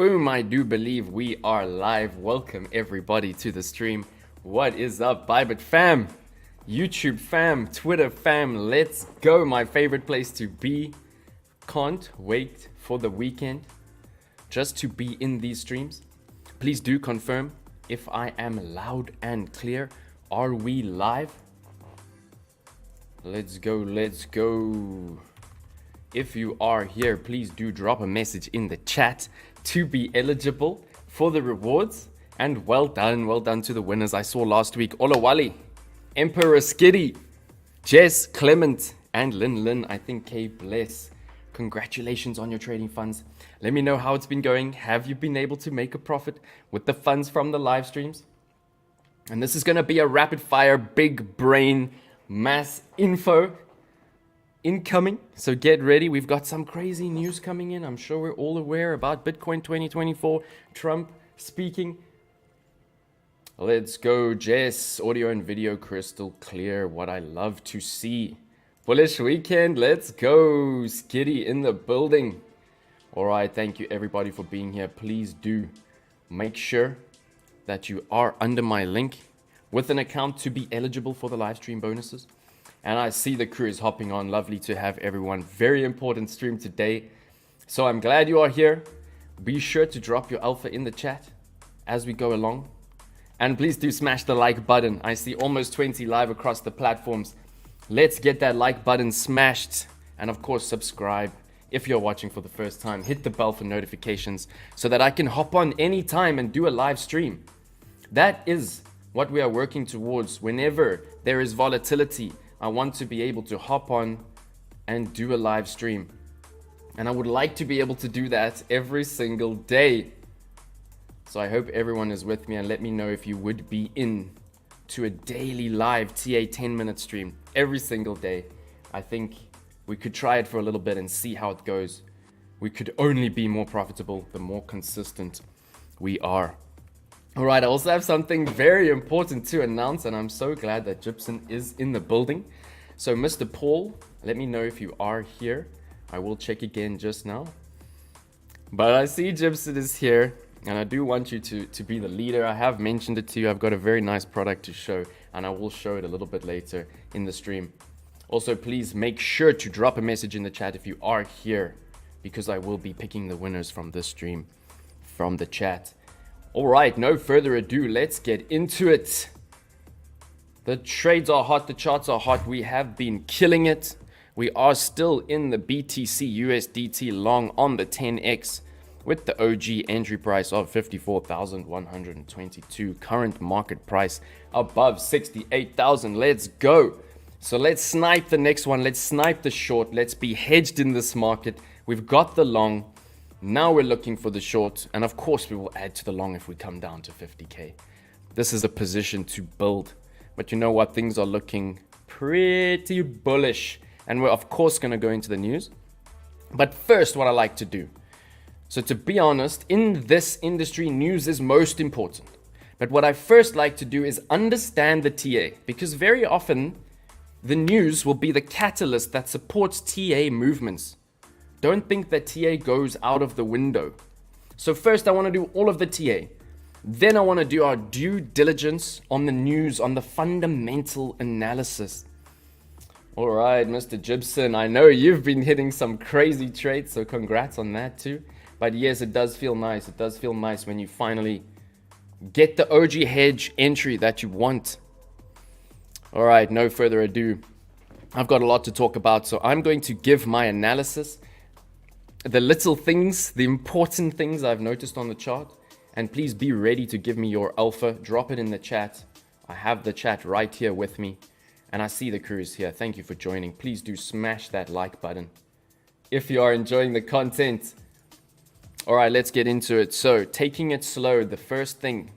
Boom, I do believe we are live. Welcome everybody to the stream. What is up, Bybit fam? YouTube fam, Twitter fam, let's go. My favorite place to be. Can't wait for the weekend just to be in these streams. Please do confirm if I am loud and clear. Are we live? Let's go, let's go. If you are here, please do drop a message in the chat to be eligible for the rewards. And well done to the winners I saw last week. Olawale, Emperor Skiddy, Jess, Clement, and Lin. I think K Bless. Congratulations on your trading funds. Let me know how it's been going. Have you been able to make a profit with the funds from the live streams? And this is going to be a rapid fire, big brain, mass info incoming. So get ready. We've got some crazy news coming in. I'm sure we're all aware about Bitcoin 2024, Trump speaking. Let's go, Jess. Audio and video crystal clear. What I love to see. Bullish weekend. Let's go. Skitty in the building. All right. Thank you, everybody, for being here. Please do make sure that you are under my link with an account to be eligible for the live stream bonuses. And I see the crew is hopping on. Lovely to have everyone. Very important stream today. So I'm glad you are here. Be sure to drop your alpha in the chat as we go along. And please do smash the like button. I see almost 20 live across the platforms. Let's get that like button smashed. And of course, subscribe if you're watching for the first time. Hit the bell for notifications so that I can hop on anytime and do a live stream. That is what we are working towards. Whenever there is volatility, I want to be able to hop on and do a live stream. And I would like to be able to do that every single day. So I hope everyone is with me, and let me know if you would be in to a daily live TA 10-minute stream every single day. I think we could try it for a little bit and see how it goes. We could only be more profitable the more consistent we are. All right, I also have something very important to announce, and I'm so glad that Gibson is in the building. So Mr. Paul, let me know if you are here. I will check again just now. But I see Gibson is here, and I do want you to be the leader. I have mentioned it to you. I've got a very nice product to show, and I will show it a little bit later in the stream. Also, please make sure to drop a message in the chat if you are here, because I will be picking the winners from this stream from the chat. All right, no further ado, let's get into it. The trades are hot, the charts are hot. We have been killing it. We are still in the BTC USDT long on the 10x with the OG entry price of 54,122. Current market price above 68,000. Let's go. So let's snipe the next one. Let's snipe the short. Let's be hedged in this market. We've got the long. Now we're looking for the short, and of course we will add to the long if we come down to 50k. This is a position to build, but you know what? Things are looking pretty bullish, and we're of course going to go into the news. But first, what I like to do. So to be honest, in this industry, news is most important. But what I first like to do is understand the TA, because very often the news will be the catalyst that supports TA movements. Don't think that TA goes out of the window. So first I want to do all of the TA. Then I want to do our due diligence on the news, on the fundamental analysis. All right, Mr. Gibson, I know you've been hitting some crazy trades, so congrats on that too. But yes, it does feel nice. It does feel nice when you finally get the OG hedge entry that you want. All right, no further ado. I've got a lot to talk about, so I'm going to give my analysis. The little things, the important things I've noticed on the chart. And please be ready to give me your alpha. Drop it in the chat. I have the chat right here with me. And I see the crew is here. Thank you for joining. Please do smash that like button if you are enjoying the content. All right, let's get into it. So taking it slow, the first thing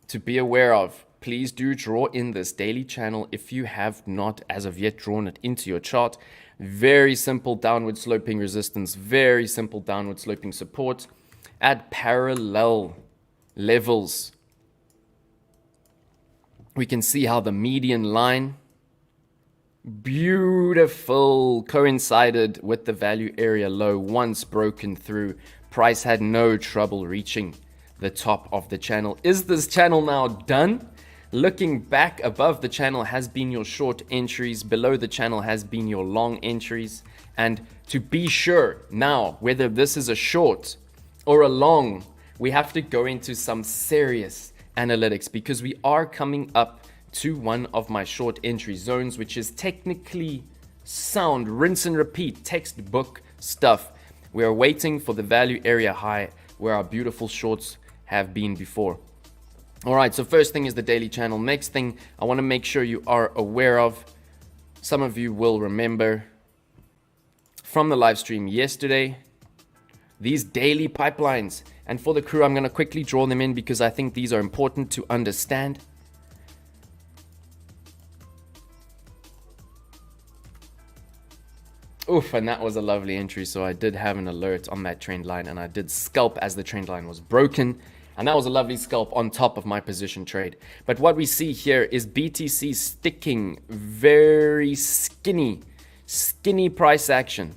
to be aware of. Please do draw in this daily channel if you have not as of yet drawn it into your chart. Very simple downward sloping resistance, very simple downward sloping support at parallel levels. We can see how the median line, beautiful, coincided with the value area low once broken through Price had no trouble reaching the top of the channel. Is this channel now done? Looking back, above the channel has been your short entries, below the channel has been your long entries. And to be sure now whether this is a short or a long, we have to go into some serious analytics, because we are coming up to one of my short entry zones, which is technically sound, rinse and repeat, textbook stuff. We are waiting for the value area high where our beautiful shorts have been before. All right, so first thing is the daily channel. Next thing I want to make sure you are aware of, some of you will remember from the live stream yesterday, these daily pipelines. And for the crew, I'm going to quickly draw them in because I think these are important to understand. Oof, and that was a lovely entry. So I did have an alert on that trend line, and I did scalp as the trend line was broken. And that was a lovely scalp on top of my position trade. But what we see here is BTC sticking very skinny price action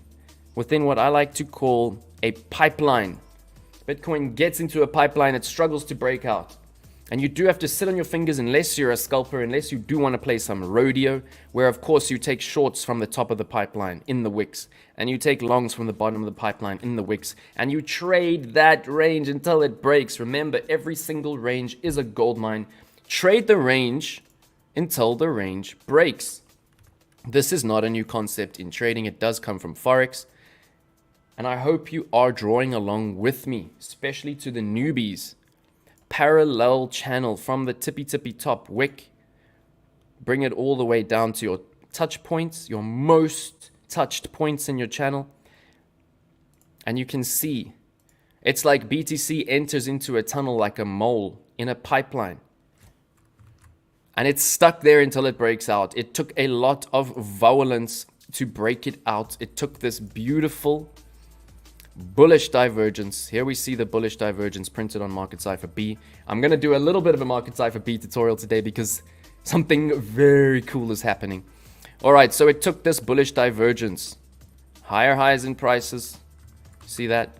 within what I like to call a pipeline. Bitcoin gets into a pipeline, it struggles to break out. And you do have to sit on your fingers unless you're a scalper, unless you do want to play some rodeo, where of course you take shorts from the top of the pipeline in the wicks, and you take longs from the bottom of the pipeline in the wicks, and you trade that range until it breaks. Remember, every single range is a gold mine. Trade the range until the range breaks. This is not a new concept in trading. It does come from Forex. And I hope you are drawing along with me, especially to the newbies. Parallel channel from the tippy top wick, bring it all the way down to your touch points, your most touched points in your channel, and you can see it's like BTC enters into a tunnel like a mole in a pipeline, and it's stuck there until it breaks out. It took a lot of violence to break it out. It took this beautiful bullish divergence. Here we see the bullish divergence printed on Market Cypher B. I'm going to do a little bit of a Market Cypher B tutorial today because something very cool is happening. All right, so it took this bullish divergence. Higher highs in prices. See that?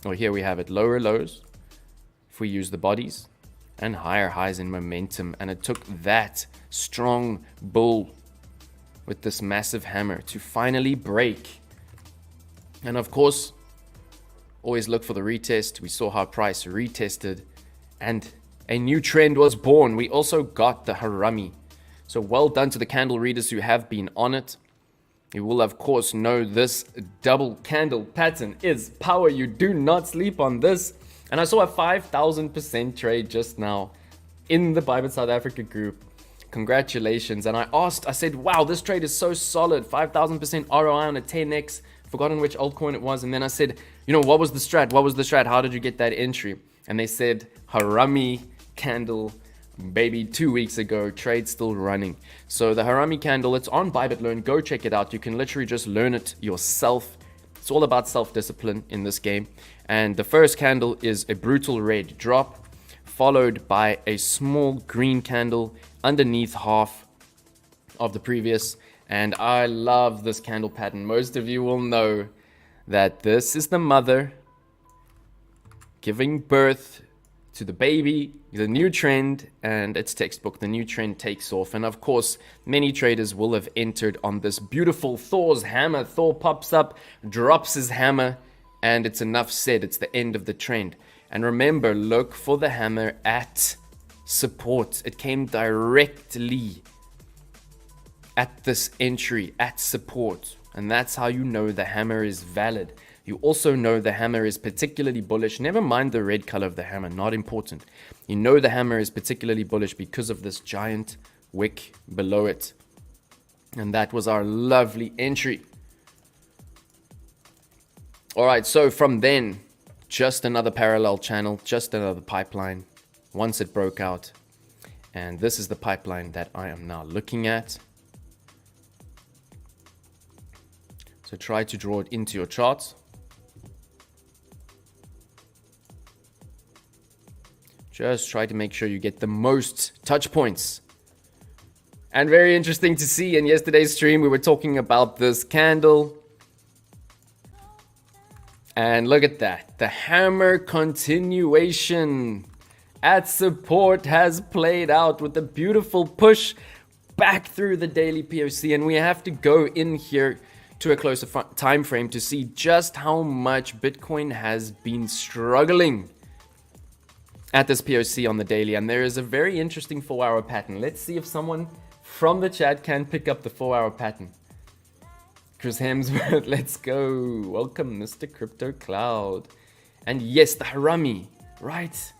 Oh, here we have it. Lower lows if we use the bodies, and higher highs in momentum. And it took that strong bull with this massive hammer to finally break. And of course, always look for the retest. We saw how price retested and a new trend was born. We also got the Harami. So well done to the candle readers who have been on it. You will of course know this double candle pattern is power. You do not sleep on this. And I saw a 5,000% trade just now in the Bybit South Africa group. Congratulations. And I said, wow, this trade is so solid. 5,000% ROI on a 10x. Forgotten which altcoin it was. And then I said, you know, what was the strat? What was the strat? How did you get that entry? And they said, Harami candle, baby, 2 weeks ago, trade still running. So the Harami candle, it's on Bybit Learn. Go check it out. You can literally just learn it yourself. It's all about self-discipline in this game. And the first candle is a brutal red drop, followed by a small green candle underneath half of the previous. And I love this candle pattern. Most of you will know that this is the mother giving birth to the baby, the new trend, and it's textbook. The new trend takes off. And of course, many traders will have entered on this beautiful Thor's hammer. Thor pops up, drops his hammer, and it's enough said. It's the end of the trend. And remember, look for the hammer at support. It came directly at this entry, at support. And that's how you know the hammer is valid. You also know the hammer is particularly bullish. Never mind the red color of the hammer, not important. You know the hammer is particularly bullish because of this giant wick below it. And that was our lovely entry. All right, so from then, just another parallel channel, just another pipeline once it broke out. And this is the pipeline that I am now looking at. So try to draw it into your charts. Just try to make sure you get the most touch points. And very interesting to see, in yesterday's stream we were talking about this candle. And look at that. The hammer continuation at support has played out with a beautiful push back through the daily POC. And we have to go in here to a closer time frame to see just how much Bitcoin has been struggling at this POC on the daily. And there is a very interesting 4-hour pattern. Let's see if someone from the chat can pick up the 4-hour pattern. Chris Hemsworth, let's go. Welcome, Mr. Crypto Cloud. And yes, the Harami, right?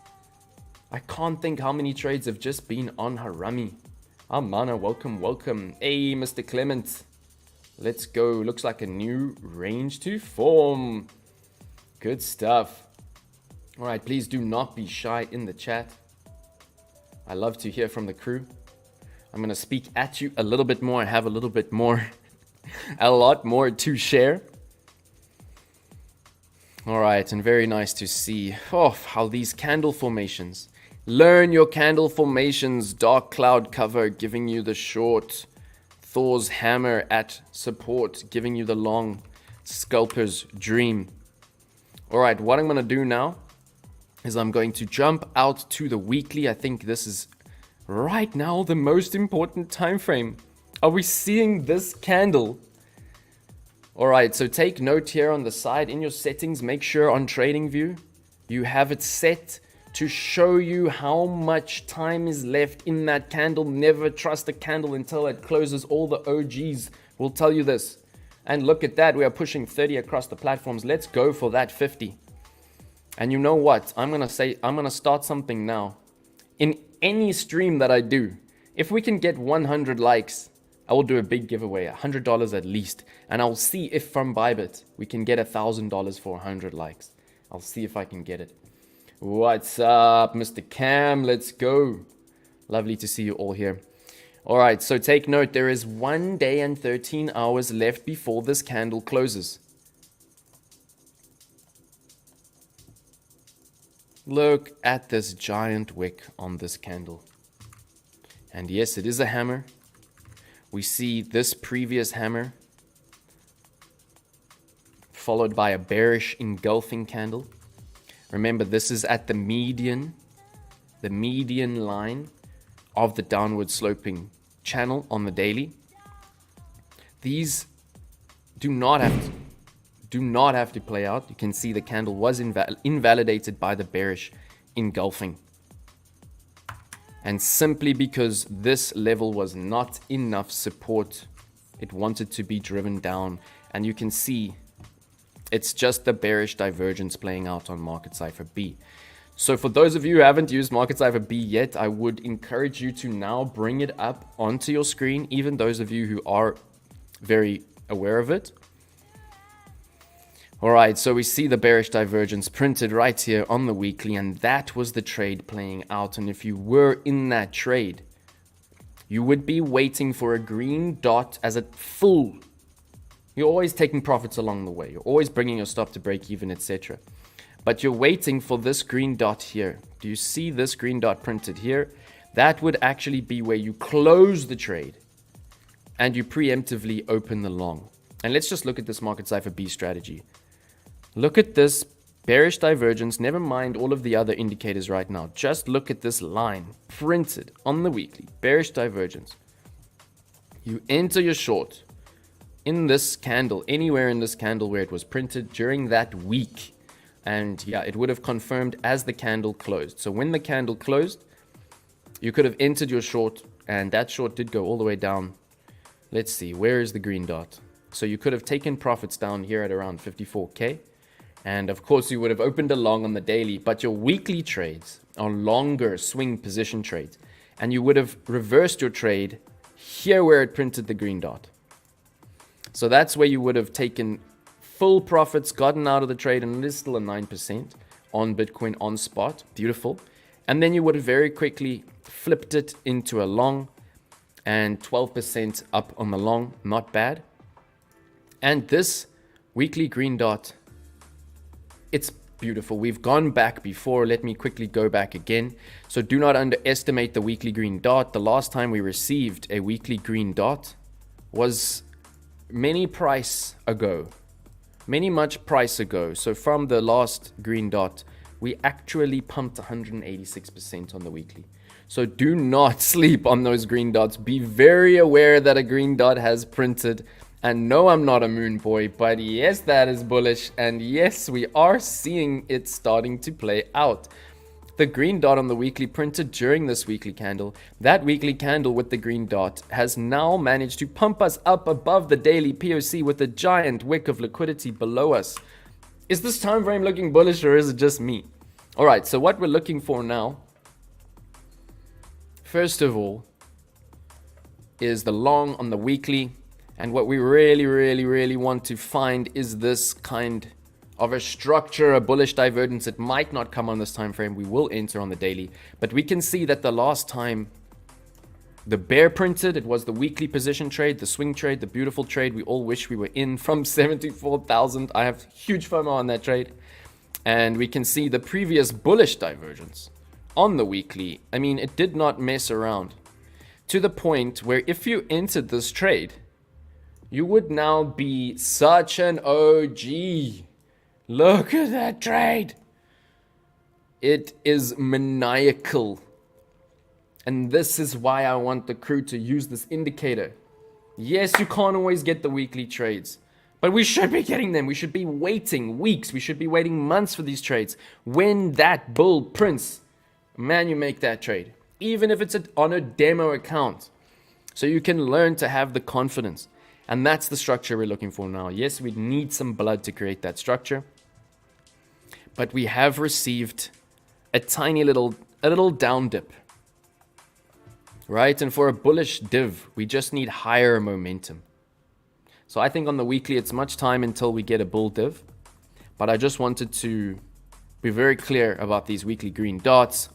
I can't think how many trades have just been on Harami. Amana, welcome, welcome. Hey, Mr. Clement. Let's go. Looks like a new range to form. Good stuff. All right, please do not be shy in the chat. I love to hear from the crew. I'm going to speak at you a little bit more. I have a little bit more, a lot more to share. All right, and very nice to see how these candle formations. Learn your candle formations. Dark cloud cover giving you the short. Thor's hammer at support giving you the long. Scalper's dream. All right, what I'm going to do now is I'm going to jump out to the weekly. I think this is right now the most important time frame. Are we seeing this candle? All right, so take note here on the side in your settings. Make sure on TradingView you have it set to show you how much time is left in that candle. Never trust a candle until it closes. All the OGs will tell you this. And look at that, we are pushing 30 across the platforms. Let's go for that 50. And you know what? I'm going to start something now. In any stream that I do, if we can get 100 likes, I will do a big giveaway, $100 at least. And I'll see if from Bybit we can get $1,000 for 100 likes. I'll see if I can get it. What's up, Mr. Cam? Let's go. Lovely to see you all here. All right, so take note. There is 1 day and 13 hours left before this candle closes. Look at this giant wick on this candle. And yes, it is a hammer. We see this previous hammer followed by a bearish engulfing candle. Remember, this is at the median line of the downward sloping channel on the daily. These do not have to play out. You can see the candle was invalidated by the bearish engulfing. And simply because this level was not enough support, it wanted to be driven down. And you can see it's just the bearish divergence playing out on Market Cypher B. So for those of you who haven't used Market Cypher B yet, I would encourage you to now bring it up onto your screen, even those of you who are very aware of it. All right, so we see the bearish divergence printed right here on the weekly, and that was the trade playing out. And if you were in that trade, you would be waiting for a green dot as a full. You're always taking profits along the way. You're always bringing your stop to break even, etc. But you're waiting for this green dot here. Do you see this green dot printed here? That would actually be where you close the trade and you preemptively open the long. And let's just look at this Market Cypher B strategy. Look at this bearish divergence. Never mind all of the other indicators right now. Just look at this line printed on the weekly. Bearish divergence. You enter your short in this candle, anywhere in this candle where it was printed during that week. And yeah, it would have confirmed as the candle closed. So when the candle closed, you could have entered your short, and that short did go all the way down. Let's see, where is the green dot? So you could have taken profits down here at around 54K. And of course, you would have opened a long on the daily, but your weekly trades are longer swing position trades. And you would have reversed your trade here where it printed the green dot. So that's where you would have taken full profits, gotten out of the trade, and it is still a 9% on Bitcoin on spot. Beautiful. And then you would have very quickly flipped it into a long and 12% up on the long. Not bad. And this weekly green dot, it's beautiful. We've gone back before. Let me quickly go back again. So do not underestimate the weekly green dot. The last time we received a weekly green dot was many price ago. much price ago, so from the last green dot, we actually pumped 186% on the weekly. So do not sleep on those green dots. Be very aware that a green dot has printed. And no, I'm not a moon boy, but yes, that is bullish. And yes, we are seeing it starting to play out. The green dot on the weekly printed during this weekly candle. That weekly candle with the green dot has now managed to pump us up above the daily POC with a giant wick of liquidity below us. Is this time frame looking bullish, or is it just me? All right, so what we're looking for now, first of all, is the long on the weekly. And what we really want to find is this kind of a structure, a bullish divergence. It might not come on this time frame. We will enter on the daily. But we can see that the last time the bear printed, it was the weekly position trade, the swing trade, the beautiful trade we all wish we were in from 74,000. I have huge FOMO on that trade. And we can see the previous bullish divergence on the weekly. I mean, it did not mess around to the point where if you entered this trade, you would now be such an OG. Look at that trade. It is maniacal. And this is why I want the crew to use this indicator. Yes, you can't always get the weekly trades, but we should be getting them. We should be waiting weeks. We should be waiting months for these trades. When that bull prints, man, you make that trade. Even if it's on a demo account. So you can learn to have the confidence. And that's the structure we're looking for now. Yes, we need some blood to create that structure. But we have received a tiny little down dip. Right? And for a bullish div, we just need higher momentum. So I think on the weekly, it's much time until we get a bull div. But I just wanted to be very clear about these weekly green dots.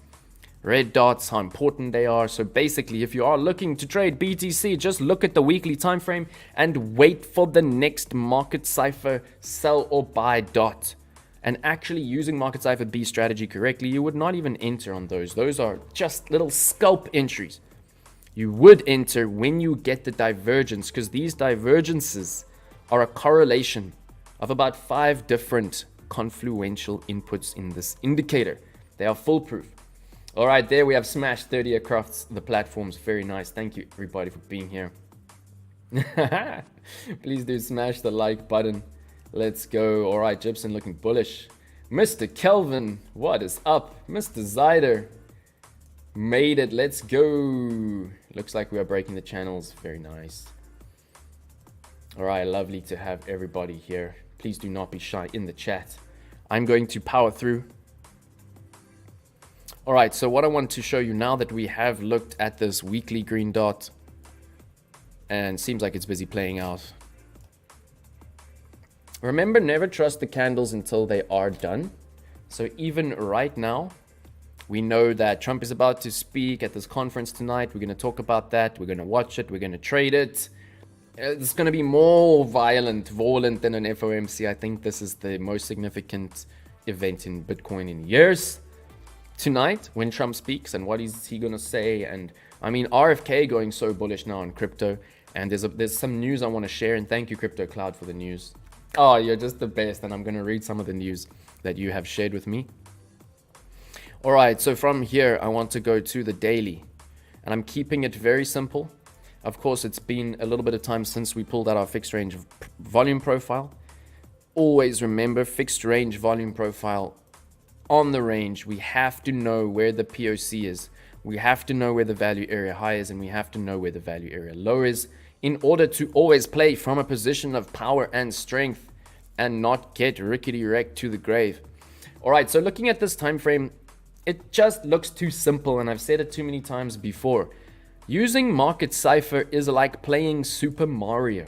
Red dots, how important they are. So basically, if you are looking to trade BTC, just look at the weekly time frame and wait for the next market cipher sell or buy dot. And actually using market cipher B strategy correctly, you would not even enter on those. Those are just little scalp entries. You would enter when you get the divergence, because these divergences are a correlation of about 5 different confluential inputs in this indicator. They are foolproof. All right, there we have smashed 30 across the platforms. Very nice. Thank you, everybody, for being here. Please do smash the like button. Let's go. All right, Gibson looking bullish. Mr. Kelvin, what is up? Mr. Zyder made it. Let's go. Looks like we are breaking the channels. Very nice. All right, lovely to have everybody here. Please do not be shy in the chat. I'm going to power through. All right, so what I want to show you now that we have looked at this weekly green dot and seems like it's busy playing out. Remember, never trust the candles until they are done. So even right now, we know that Trump is about to speak at this conference tonight. We're going to talk about that. We're going to watch it. We're going to trade it. It's going to be more violent than an FOMC. I think this is the most significant event in Bitcoin in years. Tonight, when Trump speaks, and what is he going to say? And I mean, RFK going so bullish now on crypto. And there's some news I want to share. And thank you, Crypto Cloud, for the news. Oh, you're just the best. And I'm going to read some of the news that you have shared with me. All right, so from here, I want to go to the daily. And I'm keeping it very simple. Of course, it's been a little bit of time since we pulled out our fixed range volume profile. Always remember, fixed range volume profile. On the range, we have to know where the POC is. We have to know where the value area high is, and we have to know where the value area low is in order to always play from a position of power and strength and not get rickety-wrecked to the grave. All right, so looking at this time frame, it just looks too simple, and I've said it too many times before. Using market cipher is like playing Super Mario.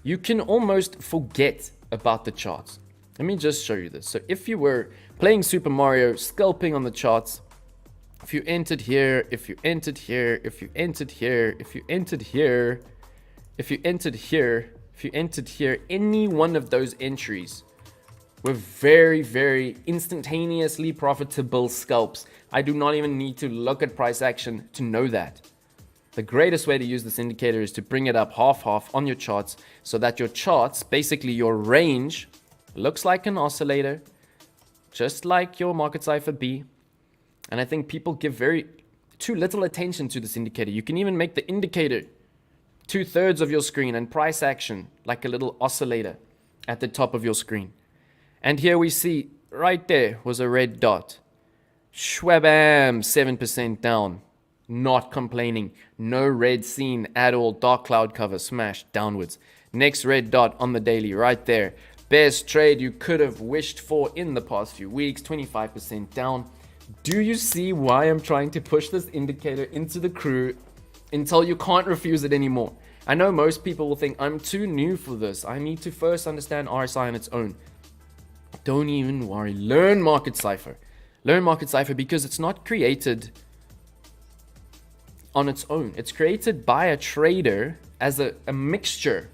You can almost forget about the charts. Let me just show you this. So if you were playing Super Mario, scalping on the charts, if you entered here, if you entered here, if you entered here, if you entered here, if you entered here, if you entered here, any one of those entries were very, very instantaneously profitable scalps. I do not even need to look at price action to know that. The greatest way to use this indicator is to bring it up half on your charts so that your charts, basically your range, looks like an oscillator, just like your market cipher B. And I think people give too little attention to this indicator. You can even make the indicator 2/3 of your screen and price action like a little oscillator at the top of your screen. And here we see right there was a red dot. Shwabam, 7% down. Not complaining. No red seen at all. Dark cloud cover smashed downwards. Next red dot on the daily right there. Best trade you could have wished for in the past few weeks. 25% down. Do you see why I'm trying to push this indicator into the crew until you can't refuse it anymore? I know most people will think I'm too new for this. I need to first understand RSI on its own. Don't even worry. Learn market cipher. Learn market cipher because it's not created on its own. It's created by a trader as a mixture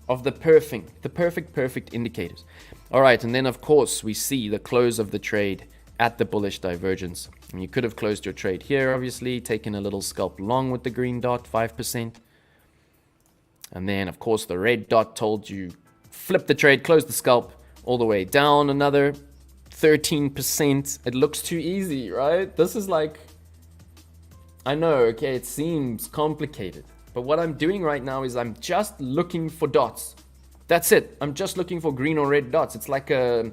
of the perfect indicators. All right, and then of course we see the close of the trade at the bullish divergence. And you could have closed your trade here, obviously, taken a little scalp long with the green dot, 5%. And then of course the red dot told you flip the trade, close the scalp all the way down another 13%. It looks too easy, right? This is like, I know, okay, it seems complicated, but what I'm doing right now is I'm just looking for dots. That's it. I'm just looking for green or red dots. It's like a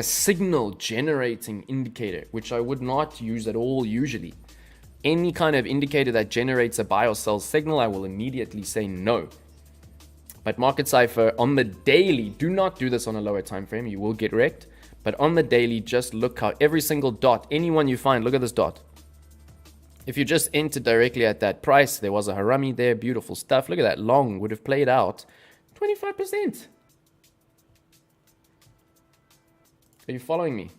signal generating indicator, which I would not use at all usually. Any kind of indicator that generates a buy or sell signal, I will immediately say no. But market cipher on the daily, do not do this on a lower time frame. You will get wrecked. But on the daily, just look how every single dot, anyone you find, look at this dot. If you just enter directly at that price, there was a harami there, beautiful stuff. Look at that, long would have played out 25%. Are you following me?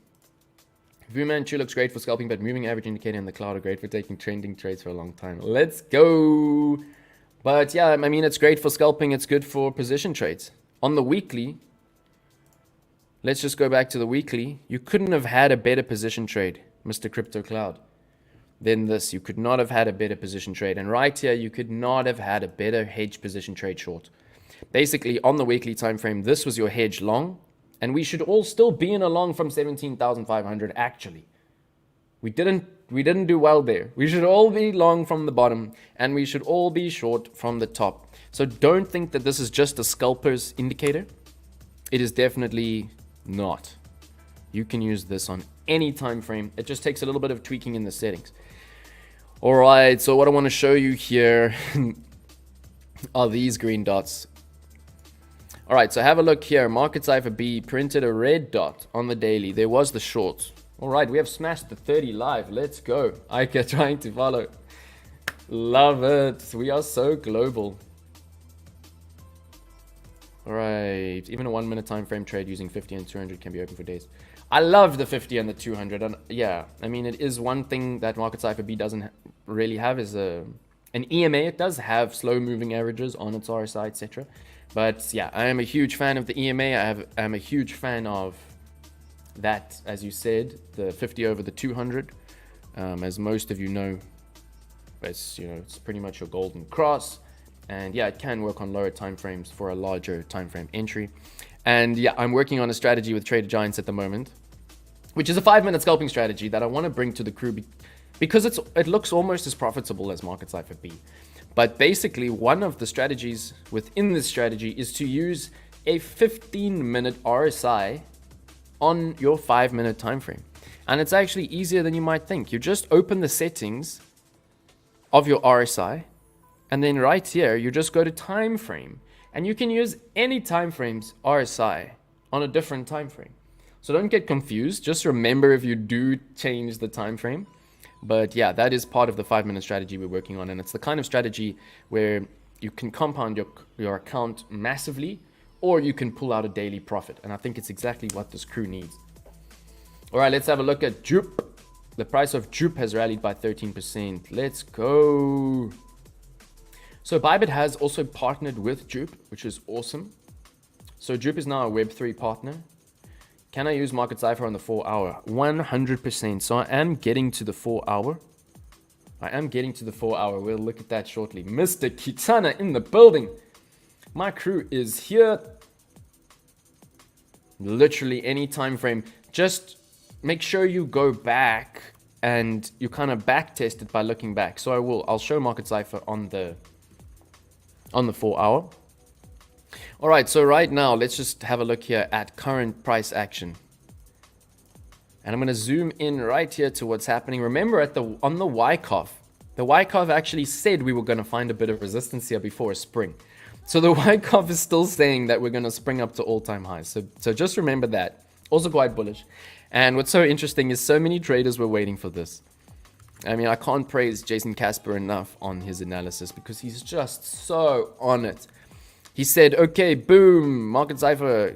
Fu Manchu looks great for scalping, but moving average indicator and the cloud are great for taking trending trades for a long time. Let's go. But yeah, I mean, it's great for scalping. It's good for position trades. On the weekly, let's just go back to the weekly. You couldn't have had a better position trade, Mr. Crypto Cloud, than this. You could not have had a better position trade. And right here, you could not have had a better hedge position trade short. Basically, on the weekly time frame, this was your hedge long. And we should all still be in a long from 17,500 actually. We didn't do well there. We should all be long from the bottom and we should all be short from the top. So don't think that this is just a scalper's indicator. It is definitely not. You can use this on any time frame. It just takes a little bit of tweaking in the settings. All right, so what I want to show you here are these green dots. All right, so have a look here. Market cipher B printed a red dot on the daily. There was the short. All right, we have smashed the 30 live. Let's go. Ika trying to follow. Love it. We are so global. All right, even a 1 minute time frame trade using 50 and 200 can be open for days. I love the 50 and the 200. And yeah, I mean, it is one thing that Market Cipher B doesn't really have is an EMA. It does have slow moving averages on its RSI, etc. But yeah, I am a huge fan of the EMA. I'm a huge fan of that, as you said, the 50 over the 200. As most of you know, it's pretty much your golden cross. And yeah, it can work on lower time frames for a larger time frame entry. And yeah, I'm working on a strategy with Trader Giants at the moment, which is a 5-minute scalping strategy that I want to bring to the crew because it looks almost as profitable as Market Cipher B. But basically, one of the strategies within this strategy is to use a 15-minute RSI on your 5-minute time frame. And it's actually easier than you might think. You just open the settings of your RSI, and then right here, you just go to time frame. And you can use any time frame's RSI on a different time frame. So don't get confused. Just remember if you do change the time frame. But yeah, that is part of the 5-minute strategy we're working on. And it's the kind of strategy where you can compound your account massively, or you can pull out a daily profit. And I think it's exactly what this crew needs. All right, let's have a look at Jupe. The price of Jupe has rallied by 13%. Let's go. So Bybit has also partnered with Jupe, which is awesome. So Jupe is now a Web3 partner. Can I use Market Cipher on the 4-hour? 100%. So I am getting to the 4-hour. I am getting to the 4 hour. We'll look at that shortly. Mr. Kitana in the building. My crew is here. Literally any time frame. Just make sure you go back and you kind of back test it by looking back. So I'll show Market Cypher on the 4 hour. All right, so right now let's just have a look here at current price action. And I'm going to zoom in right here to what's happening. Remember on the Wyckoff, the Wyckoff actually said we were going to find a bit of resistance here before a spring. So the Wyckoff is still saying that we're going to spring up to all-time highs. So just remember that. Also quite bullish. And what's so interesting is so many traders were waiting for this. I mean, I can't praise Jason Casper enough on his analysis because he's just so on it. He said, okay, boom, Market Cypher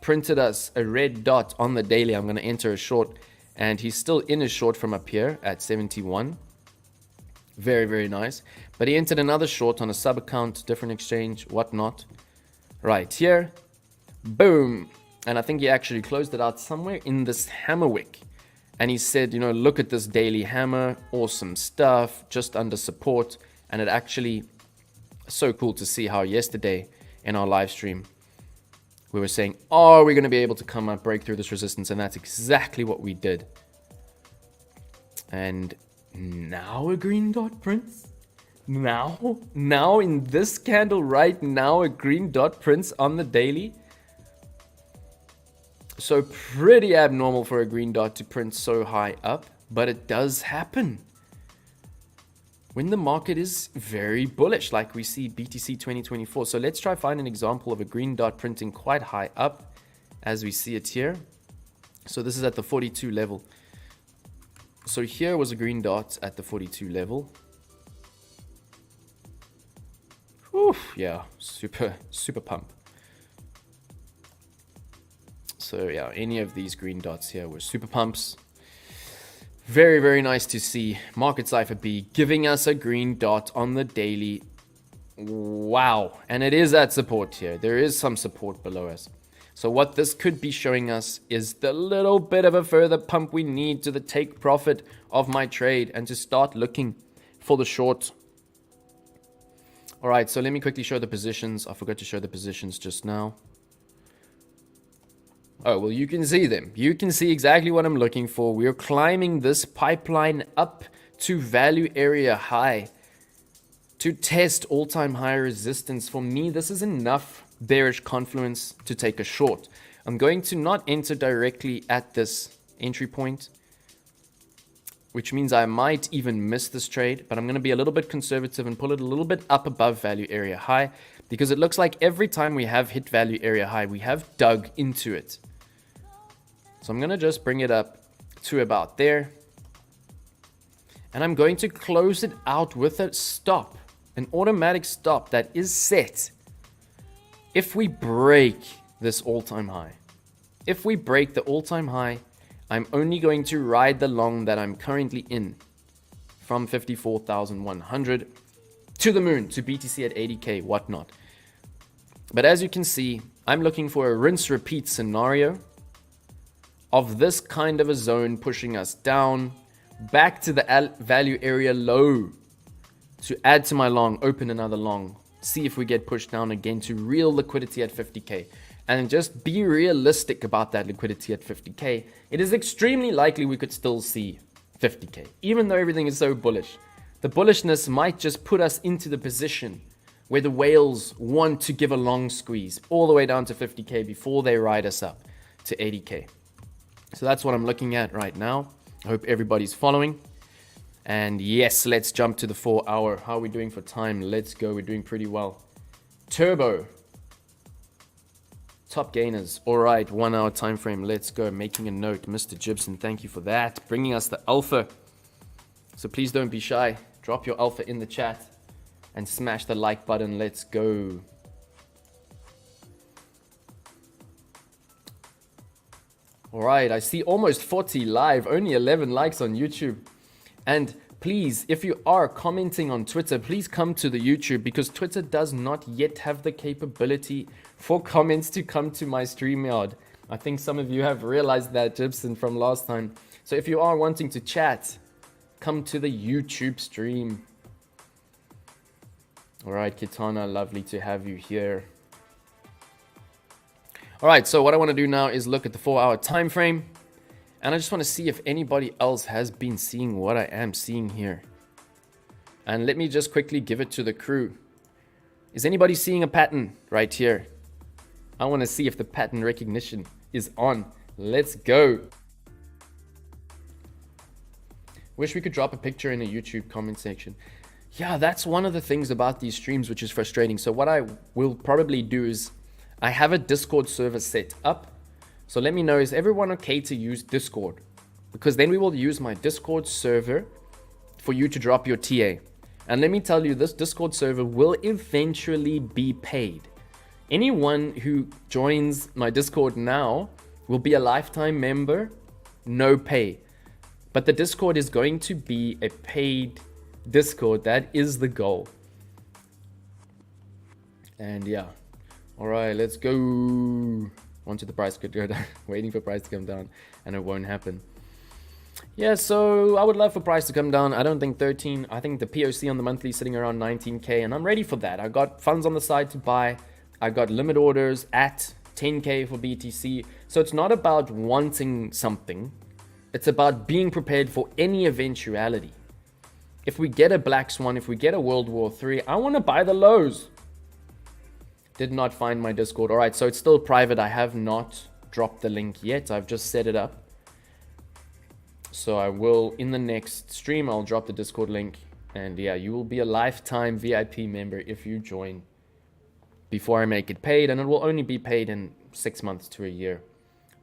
printed us a red dot on the daily. I'm going to enter a short, and he's still in a short from up here at 71. Very, very nice. But he entered another short on a sub account, different exchange, whatnot. Right here, boom. And I think he actually closed it out somewhere in this hammer wick. And he said, you know, look at this daily hammer, awesome stuff, just under support. And it actually, so cool to see how yesterday in our live stream, we were saying, oh, we're going to be able to come up, break through this resistance. And that's exactly what we did. And now a green dot prints. Now in this candle right now, a green dot prints on the daily. So pretty abnormal for a green dot to print so high up, but it does happen when the market is very bullish, like we see BTC 2024. So let's try find an example of a green dot printing quite high up as we see it here. So this is at the 42 level. So here was a green dot at the 42 level. Whew, yeah, super pump. So yeah, any of these green dots here were super pumps. Very, very nice to see Market Cypher B giving us a green dot on the daily. Wow. And it is at support here. There is some support below us. So what this could be showing us is the little bit of a further pump we need to the take profit of my trade and to start looking for the short. All right, so let me quickly show the positions. I forgot to show the positions just now. Oh, well, you can see them. You can see exactly what I'm looking for. We're climbing this pipeline up to value area high to test all-time high resistance. For me, this is enough bearish confluence to take a short. I'm going to not enter directly at this entry point, which means I might even miss this trade, but I'm going to be a little bit conservative and pull it a little bit up above value area high, because it looks like every time we have hit value area high, we have dug into it. So I'm going to just bring it up to about there. And I'm going to close it out with a stop, an automatic stop that is set. If we break this all-time high, if we break the all-time high, I'm only going to ride the long that I'm currently in from 54,100 to the moon, to BTC at 80K, whatnot. But as you can see, I'm looking for a rinse repeat scenario of this kind of a zone pushing us down back to the value area low to add to my long, open another long, see if we get pushed down again to real liquidity at 50K. And just be realistic about that liquidity at 50K. It is extremely likely we could still see 50K, even though everything is so bullish. The bullishness might just put us into the position where the whales want to give a long squeeze all the way down to 50K before they ride us up to 80K. So that's what I'm looking at right now. I hope everybody's following. And yes, let's jump to the 4 hour. How are we doing for time? Let's go. We're doing pretty well. Turbo. Top gainers. All right, 1 hour time frame. Let's go. Making a note. Mr. Gibson, thank you for that. Bringing us the alpha. So please don't be shy. Drop your alpha in the chat and smash the like button. Let's go. All right, I see almost 40 live, only 11 likes on YouTube. And please, if you are commenting on Twitter, please come to the YouTube, because Twitter does not yet have the capability for comments to come to my StreamYard. I think some of you have realized that, Gibson, from last time. So if you are wanting to chat, Come to the YouTube stream. All right, Kitana, lovely to have you here. All right, so what I want to do now is look at the 4-hour time frame. And I just want to see if anybody else has been seeing what I am seeing here. And let me just quickly give it to the crew. Is anybody seeing a pattern right here? I want to see if the pattern recognition is on. Let's go. Wish we could drop a picture in the YouTube comment section. Yeah, that's one of the things about these streams which is frustrating. So what I will probably do is I have a Discord server set up. So let me know, is everyone okay to use Discord? Because then we will use my Discord server for you to drop your TA. And let me tell you, this Discord server will eventually be paid. Anyone who joins my Discord now will be a lifetime member, no pay. But the Discord is going to be a paid Discord. That is the goal. And yeah. All right, let's go. Wanted the price could go down. Waiting for price to come down, and it won't happen. Yeah, so I would love for price to come down. I don't think 13. I think the POC on the monthly is sitting around 19K, and I'm ready for that. I got funds on the side to buy. I got limit orders at 10K for BTC. So it's not about wanting something. It's about being prepared for any eventuality. If we get a Black Swan, if we get a World War III, I want to buy the lows. Did not find my Discord. All right, so it's still private. I have not dropped the link yet. I've just set it up. So I will, in the next stream, I'll drop the Discord link. And yeah, you will be a lifetime VIP member if you join before I make it paid. And it will only be paid in 6 months to a year,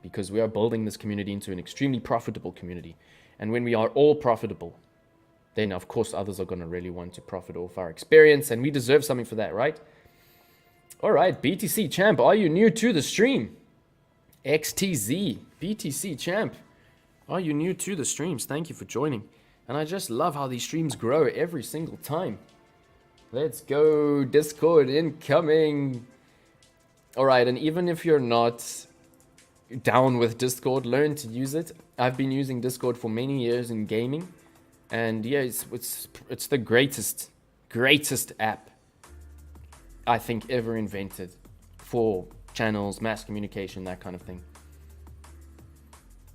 because we are building this community into an extremely profitable community. And when we are all profitable, then of course others are going to really want to profit off our experience. And we deserve something for that, right? All right, BTC Champ, are you new to the stream? XTZ, BTC Champ, are you new to the streams? Thank you for joining. And I just love how these streams grow every single time. Let's go, Discord incoming. All right, and even if you're not down with Discord, learn to use it. I've been using Discord for many years in gaming. And yeah, it's the greatest app I think ever invented for channels, mass communication, that kind of thing.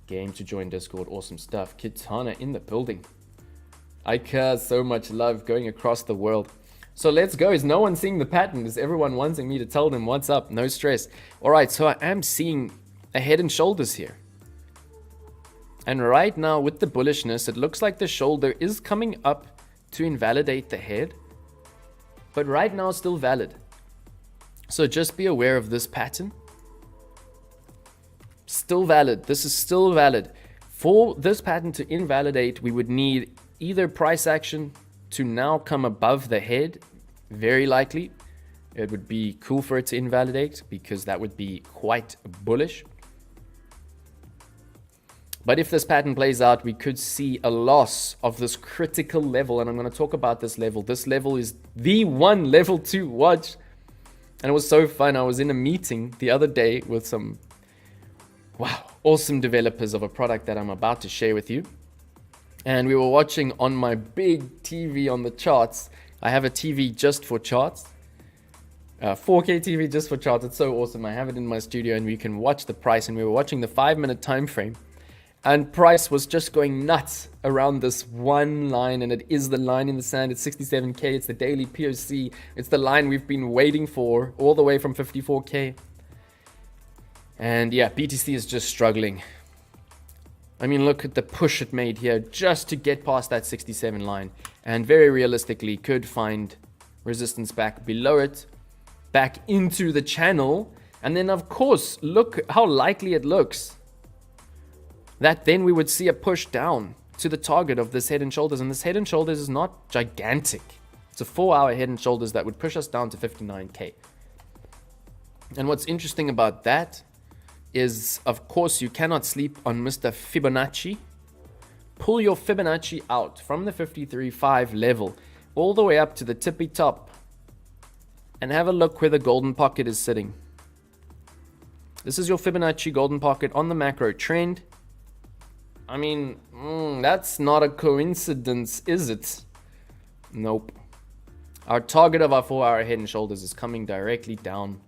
Game to join Discord, awesome stuff. Kitana in the building. Ika, so much love going across the world. So let's go. Is no one seeing the pattern? Is everyone wanting me to tell them what's up? No stress. All right, so I am seeing a head and shoulders here. And right now with the bullishness, it looks like the shoulder is coming up to invalidate the head. But right now it's still valid. So just be aware of this pattern. Still valid. This is still valid. For this pattern to invalidate, we would need either price action to now come above the head. Very likely. It would be cool for it to invalidate, because that would be quite bullish. But if this pattern plays out, we could see a loss of this critical level. And I'm going to talk about this level. This level is the one level to watch. And it was so fun. I was in a meeting the other day with some, wow, awesome developers of a product that I'm about to share with you. And we were watching on my big TV on the charts. I have a TV just for charts. 4K TV just for charts. It's so awesome. I have it in my studio and we can watch the price. And we were watching the 5-minute time frame. And price was just going nuts around this one line, and it is the line in the sand. It's 67K, it's the daily POC. It's the line we've been waiting for all the way from 54K. And yeah, BTC is just struggling. I mean, look at the push it made here just to get past that 67 line. And very realistically could find resistance back below it, back into the channel. And then of course, look how likely it looks that then we would see a push down to the target of this head and shoulders. And this head and shoulders is not gigantic. It's a 4-hour head and shoulders that would push us down to 59K. And what's interesting about that is, of course, you cannot sleep on Mr. Fibonacci. Pull your Fibonacci out from the 53.5 level all the way up to the tippy top. And have a look where the golden pocket is sitting. This is your Fibonacci golden pocket on the macro trend. I mean, that's not a coincidence, is it? Nope. Our target of our 4-hour head and shoulders is coming directly down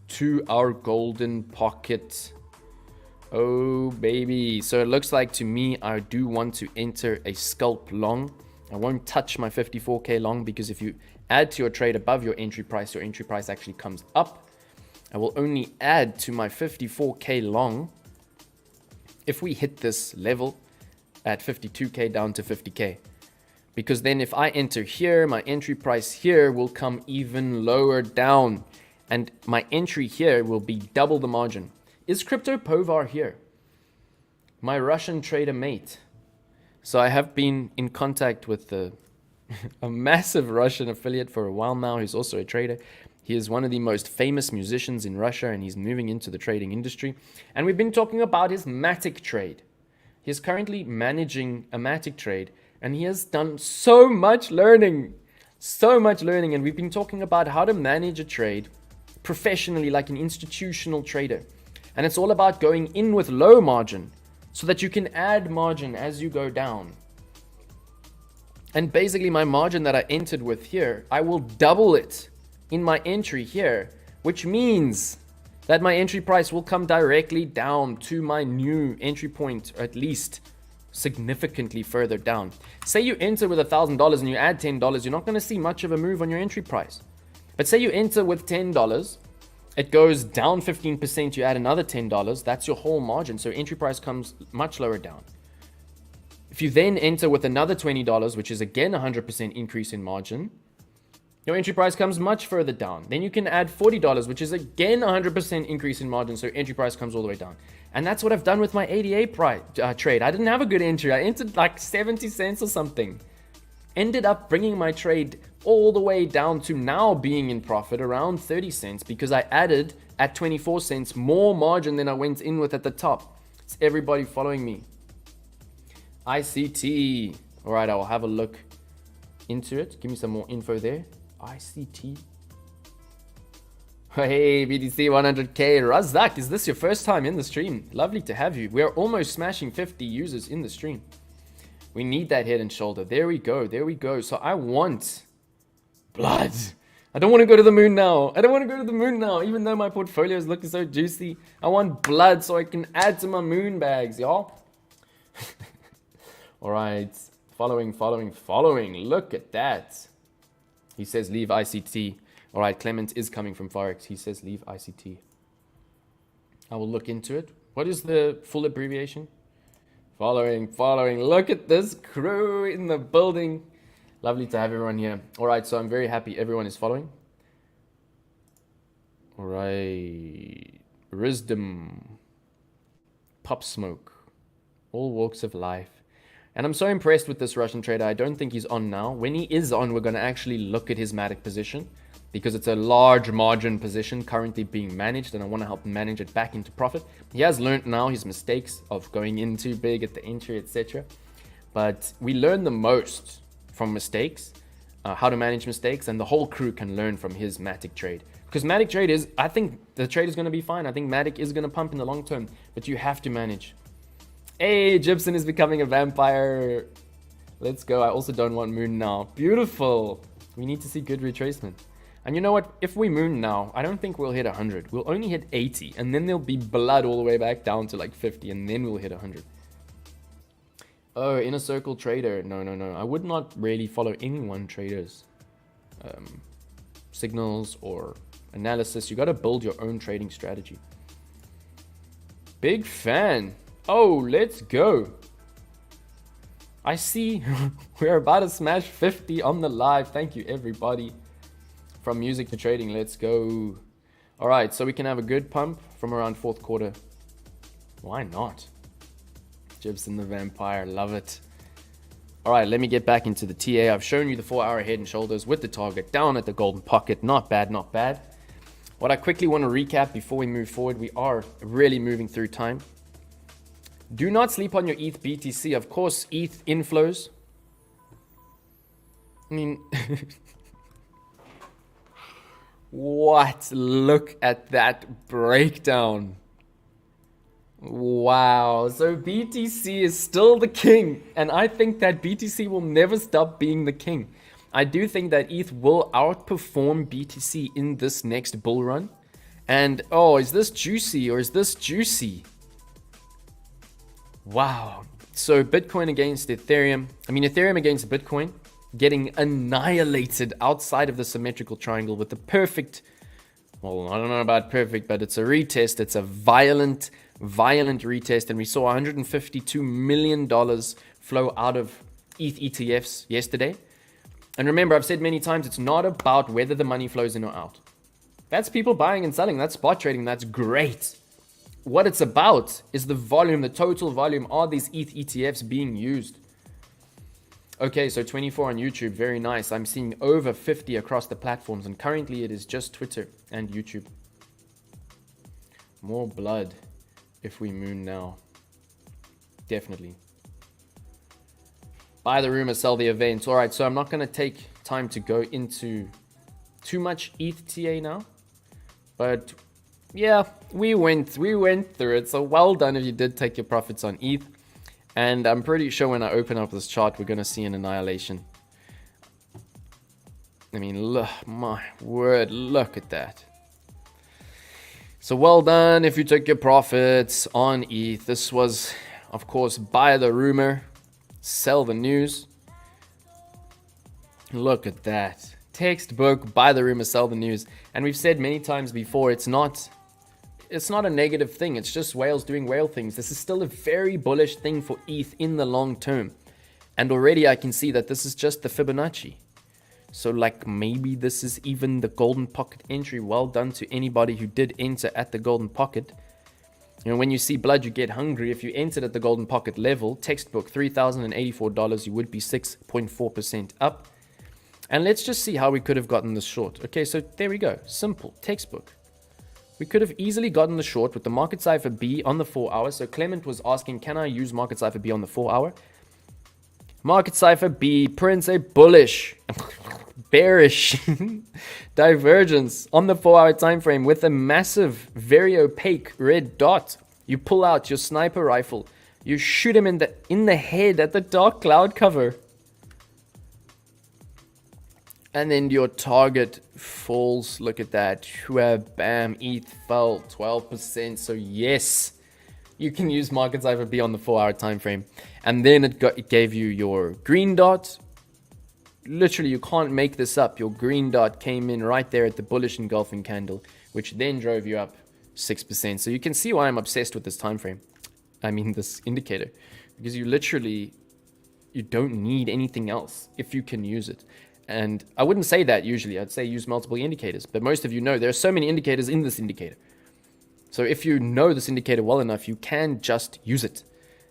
to our golden pocket. Oh, baby. So it looks like to me, I do want to enter a scalp long. I won't touch my 54K long because if you add to your trade above your entry price actually comes up. I will only add to my 54K long if we hit this level at 52K down to 50K. Because then if I enter here, my entry price here will come even lower down. And my entry here will be double the margin. Is Crypto Povar here? My Russian trader mate. So I have been in contact with a massive Russian affiliate for a while now, who's also a trader. He is one of the most famous musicians in Russia, and he's moving into the trading industry. And we've been talking about his Matic trade. He's currently managing a Matic trade, and he has done so much learning. And we've been talking about how to manage a trade professionally, like an institutional trader. And it's all about going in with low margin so that you can add margin as you go down. And basically my margin that I entered with here, I will double it in my entry here, which means that my entry price will come directly down to my new entry point, or at least significantly further down. Say you enter with $1,000 and you add $10, you're not going to see much of a move on your entry price. But say you enter with $10, it goes down 15%, you add another $10, that's your whole margin. So entry price comes much lower down. If you then enter with another $20, which is again 100% increase in margin, your entry price comes much further down. Then you can add $40, which is again 100% increase in margin, so entry price comes all the way down. And that's what I've done with my 88 trade. I didn't have a good entry. I entered like 70 cents or something. Ended up bringing my trade all the way down to now being in profit around 30 cents because I added at 24 cents more margin than I went in with at the top. It's everybody following me. ICT. All right, I'll have a look into it. Give me some more info there. ICT. Hey, BTC 100K. Razak, is this your first time in the stream? Lovely to have you. We are almost smashing 50 users in the stream. We need that head and shoulder. There we go. There we go. So I want blood. I don't want to go to the moon now. Even though my portfolio is looking so juicy. I want blood so I can add to my moon bags, y'all. All right. Following. Look at that. He says leave ICT. All right, Clement is coming from Forex. He says leave ICT. I will look into it. What is the full abbreviation? Following. Look at this crew in the building. Lovely to have everyone here. All right, so I'm very happy everyone is following. All right. Wisdom. Pop Smoke. All walks of life. And I'm so impressed with this Russian trader. I don't think he's on now. When he is on, we're going to actually look at his Matic position because it's a large margin position currently being managed, and I want to help manage it back into profit. He has learned now his mistakes of going in too big at the entry, etc. But we learn the most from mistakes, how to manage mistakes, and the whole crew can learn from his Matic trade. Because Matic trade is, I think the trade is going to be fine. I think Matic is going to pump in the long term, but you have to manage. Hey, Gibson is becoming a vampire. Let's go. I also don't want moon now. Beautiful. We need to see good retracement. And you know what? If we moon now, I don't think we'll hit 100. We'll only hit 80. And then there'll be blood all the way back down to like 50. And then we'll hit 100. Oh, inner circle trader. No. I would not really follow any one trader's signals or analysis. You got to build your own trading strategy. Big fan. Oh, let's go. I see we're about to smash 50 on the live. Thank you, everybody. From music to trading, let's go. All right, so we can have a good pump from around fourth quarter. Why not? Gibson the vampire, love it. All right, let me get back into the TA. I've shown you the 4-hour head and shoulders with the target down at the golden pocket. Not bad. What I quickly want to recap before we move forward, we are really moving through time. Do not sleep on your ETH BTC. Of course, ETH inflows. I mean, what? Look at that breakdown. What? Wow, so BTC is still the king, and I think that BTC will never stop being the king. I do think that ETH will outperform BTC in this next bull run. And oh, is this juicy or is this juicy? Wow. So Bitcoin against Ethereum. I mean, Ethereum against Bitcoin getting annihilated outside of the symmetrical triangle with the perfect, well, I don't know about perfect, but it's a retest. It's a violent retest. And we saw $152 million flow out of ETH ETFs yesterday. And remember, I've said many times, it's not about whether the money flows in or out. That's people buying and selling. That's spot trading. That's great. What it's about is the volume, the total volume. Are these ETH ETFs being used? Okay, so 24 on YouTube. Very nice. I'm seeing over 50 across the platforms. And currently it is just Twitter and YouTube. More blood if we moon now. Definitely. Buy the rumor, sell the event. All right, so I'm not going to take time to go into too much ETH TA now. But yeah, we went through it. So well done if you did take your profits on ETH. And I'm pretty sure when I open up this chart, we're going to see an annihilation. I mean, look, my word, look at that. So well done if you took your profits on ETH. This was, of course, buy the rumor, sell the news. Look at that. Textbook, buy the rumor, sell the news. And we've said many times before, it's not a negative thing. It's just whales doing whale things. This is still a very bullish thing for ETH in the long term. And already I can see that this is just the Fibonacci. So like maybe this is even the golden pocket entry. Well done to anybody who did enter at the golden pocket. You know, when you see blood, you get hungry. If you entered at the golden pocket level, textbook, $3,084, you would be 6.4% up. And let's just see how we could have gotten this short. Okay, so there we go. Simple. Textbook. We could have easily gotten the short with the market cipher B on the 4 hour. So Clement was asking, can I use market cipher B on the 4 hour? Market cipher B prints a bullish, bearish divergence on the 4 hour time frame with a massive, very opaque red dot. You pull out your sniper rifle. You shoot him in the head at the dark cloud cover. And then your target falls. Look at that. Bam. ETH fell 12%. So yes, you can use market cipher B on the 4 hour time frame. And then it gave you your green dot. Literally, you can't make this up. Your green dot came in right there at the bullish engulfing candle, which then drove you up 6%. So you can see why I'm obsessed with this time frame. I mean, this indicator. Because you don't need anything else if you can use it. And I wouldn't say that usually. I'd say use multiple indicators. But most of you know there are so many indicators in this indicator. So if you know this indicator well enough, you can just use it.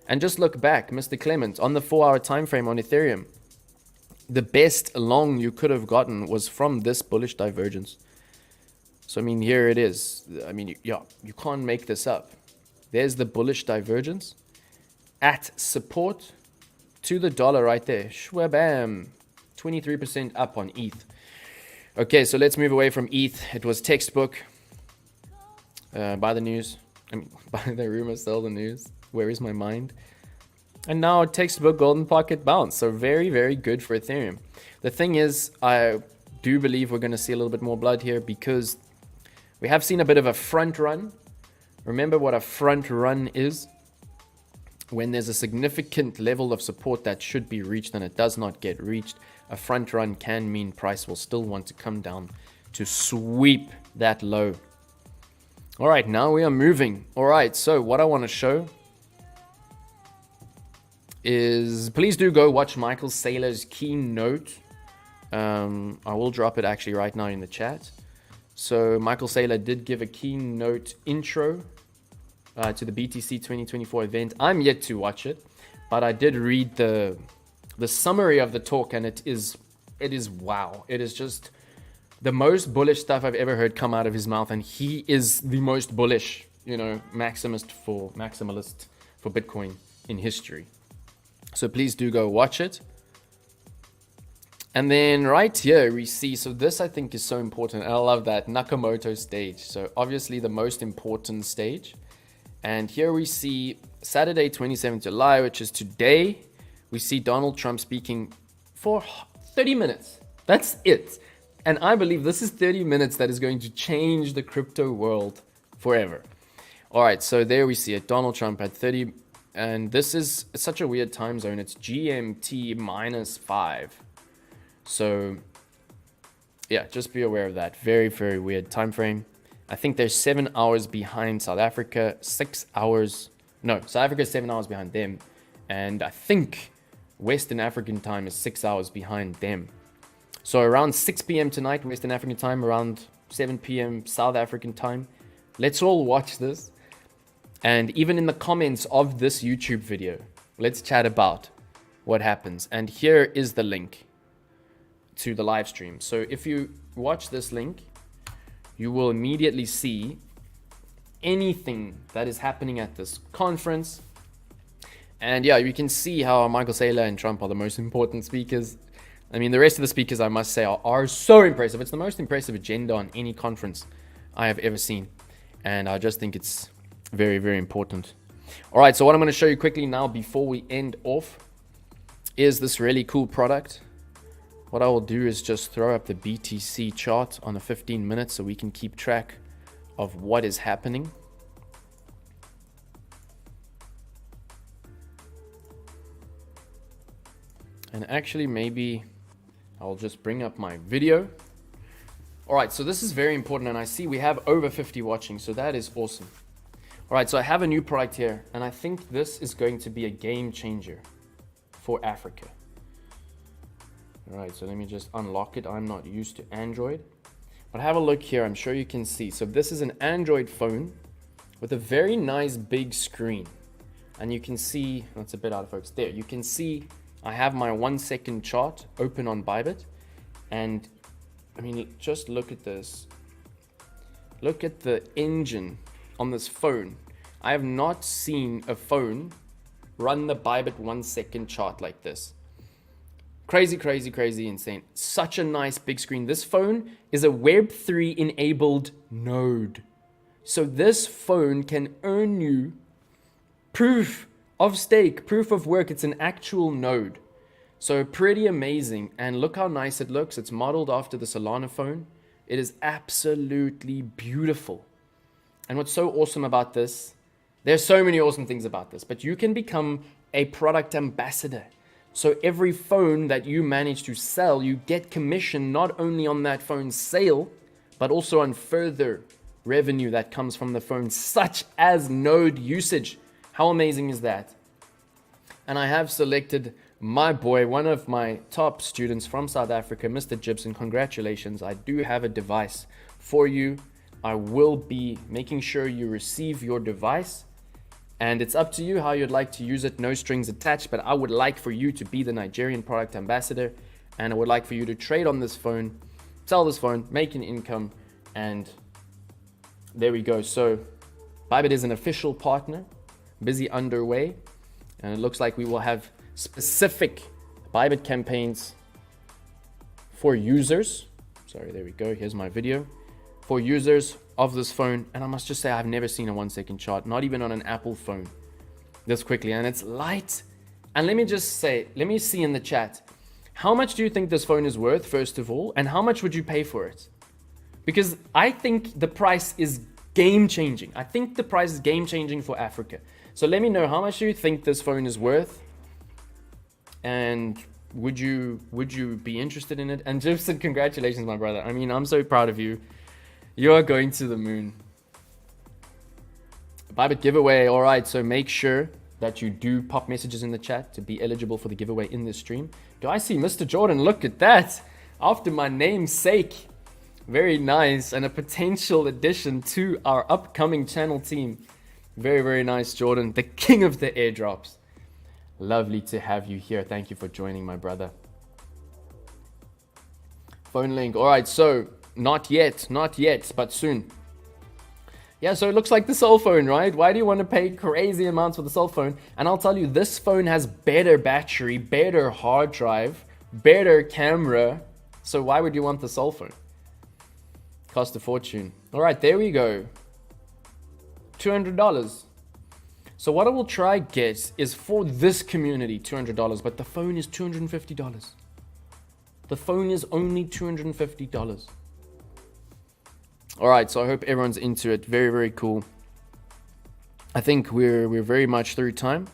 And just look back, Mr. Clement, on the 4 hour time frame on Ethereum. The best long you could have gotten was from this bullish divergence. So, I mean, here it is. I mean, yeah, you can't make this up. There's the bullish divergence at support to the dollar right there. Shwabam. 23% up on ETH. Okay, so let's move away from ETH. It was textbook. Buy the news. I mean, buy the rumor, sell the news. Where is my mind? And now textbook golden pocket bounce. So very, very good for Ethereum. The thing is, I do believe we're going to see a little bit more blood here because we have seen a bit of a front run. Remember what a front run is? When there's a significant level of support that should be reached and it does not get reached, a front run can mean price will still want to come down to sweep that low. All right, now we are moving. All right, so what I want to show is, please do go watch Michael Saylor's keynote. I will drop it actually right now in the chat. So Michael Saylor did give a keynote intro to the BTC 2024 event. I'm yet to watch it, but I did read the summary of the talk, and it is wow. It is just the most bullish stuff I've ever heard come out of his mouth, and he is the most bullish, maximalist for Bitcoin in history. So please do go watch it. And then right here we see, so this I think is so important. I love that Nakamoto stage. So obviously the most important stage. And here we see Saturday, 27th July, which is today. We see Donald Trump speaking for 30 minutes. That's it. And I believe this is 30 minutes that is going to change the crypto world forever. All right, so there we see it. Donald Trump at 30. And this is such a weird time zone. It's GMT -5. So yeah, just be aware of that. Very, very weird time frame. I think they're 7 hours behind South Africa, 6 hours. No, South Africa is 7 hours behind them. And I think Western African time is 6 hours behind them. So around 6 p.m. tonight, Western African time, around 7 p.m. South African time. Let's all watch this. And even in the comments of this YouTube video, let's chat about what happens. And here is the link to the live stream. So if you watch this link, you will immediately see anything that is happening at this conference. And yeah, you can see how Michael Saylor and Trump are the most important speakers. I mean, the rest of the speakers, I must say, are so impressive. It's the most impressive agenda on any conference I have ever seen. And I just think it's very, very important. All right, so what I'm going to show you quickly now before we end off is this really cool product. What I will do is just throw up the BTC chart on a 15 minutes so we can keep track of what is happening. And actually, maybe I'll just bring up my video. All right, so this is very important, and I see we have over 50 watching, so that is awesome. All right, so I have a new product here, and I think this is going to be a game changer for Africa. All right, so let me just unlock it. I'm not used to Android, but have a look here. I'm sure you can see. So this is an Android phone with a very nice big screen, and you can see, that's a bit out of focus there. You can see I have my 1 second chart open on Bybit, and I mean, just look at this. Look at the engine on this phone. I have not seen a phone run the Bybit 1 second chart like this. Crazy, crazy, crazy, insane. Such a nice big screen. This phone is a Web3 enabled node. So this phone can earn you proof of stake, proof of work. It's an actual node. So pretty amazing. And look how nice it looks. It's modeled after the Solana phone. It is absolutely beautiful. And what's so awesome about this, there's so many awesome things about this, but you can become a product ambassador. So every phone that you manage to sell, you get commission not only on that phone's sale, but also on further revenue that comes from the phone, such as node usage. How amazing is that? And I have selected my boy, one of my top students from South Africa, Mr. Gibson. Congratulations. I do have a device for you. I will be making sure you receive your device. And it's up to you how you'd like to use it, no strings attached, but I would like for you to be the Nigerian product ambassador, and I would like for you to trade on this phone, sell this phone, make an income, and there we go. So Bybit is an official partner, busy underway, and it looks like we will have specific Bybit campaigns for users. Sorry, there we go. Here's my video. For users of this phone, and I must just say I've never seen a 1 second chart, not even on an Apple phone, this quickly, and it's light. And let me just say, let me see in the chat, how much do you think this phone is worth, first of all, and how much would you pay for it? Because I think the price is game changing. I think the price is game changing for Africa. So let me know, how much do you think this phone is worth, and would you be interested in it? And Gibson, congratulations, my brother. I mean, I'm so proud of you. You are going to the moon. Bybit giveaway. All right, so make sure that you do pop messages in the chat to be eligible for the giveaway in this stream. Do I see Mr. Jordan? Look at that. After my namesake. Very nice. And a potential addition to our upcoming channel team. Very, very nice, Jordan. The king of the airdrops. Lovely to have you here. Thank you for joining, my brother. Phone link. All right, so not yet, but soon. Yeah, so it looks like the cell phone, right? Why do you want to pay crazy amounts for the cell phone? And I'll tell you, this phone has better battery, better hard drive, better camera. So why would you want the cell phone? Cost a fortune. All right, there we go. $200. So what I will try get is for this community $200, but the phone is $250. The phone is only $250. All right, so I hope everyone's into it. Very, very cool. I think we're very much through time.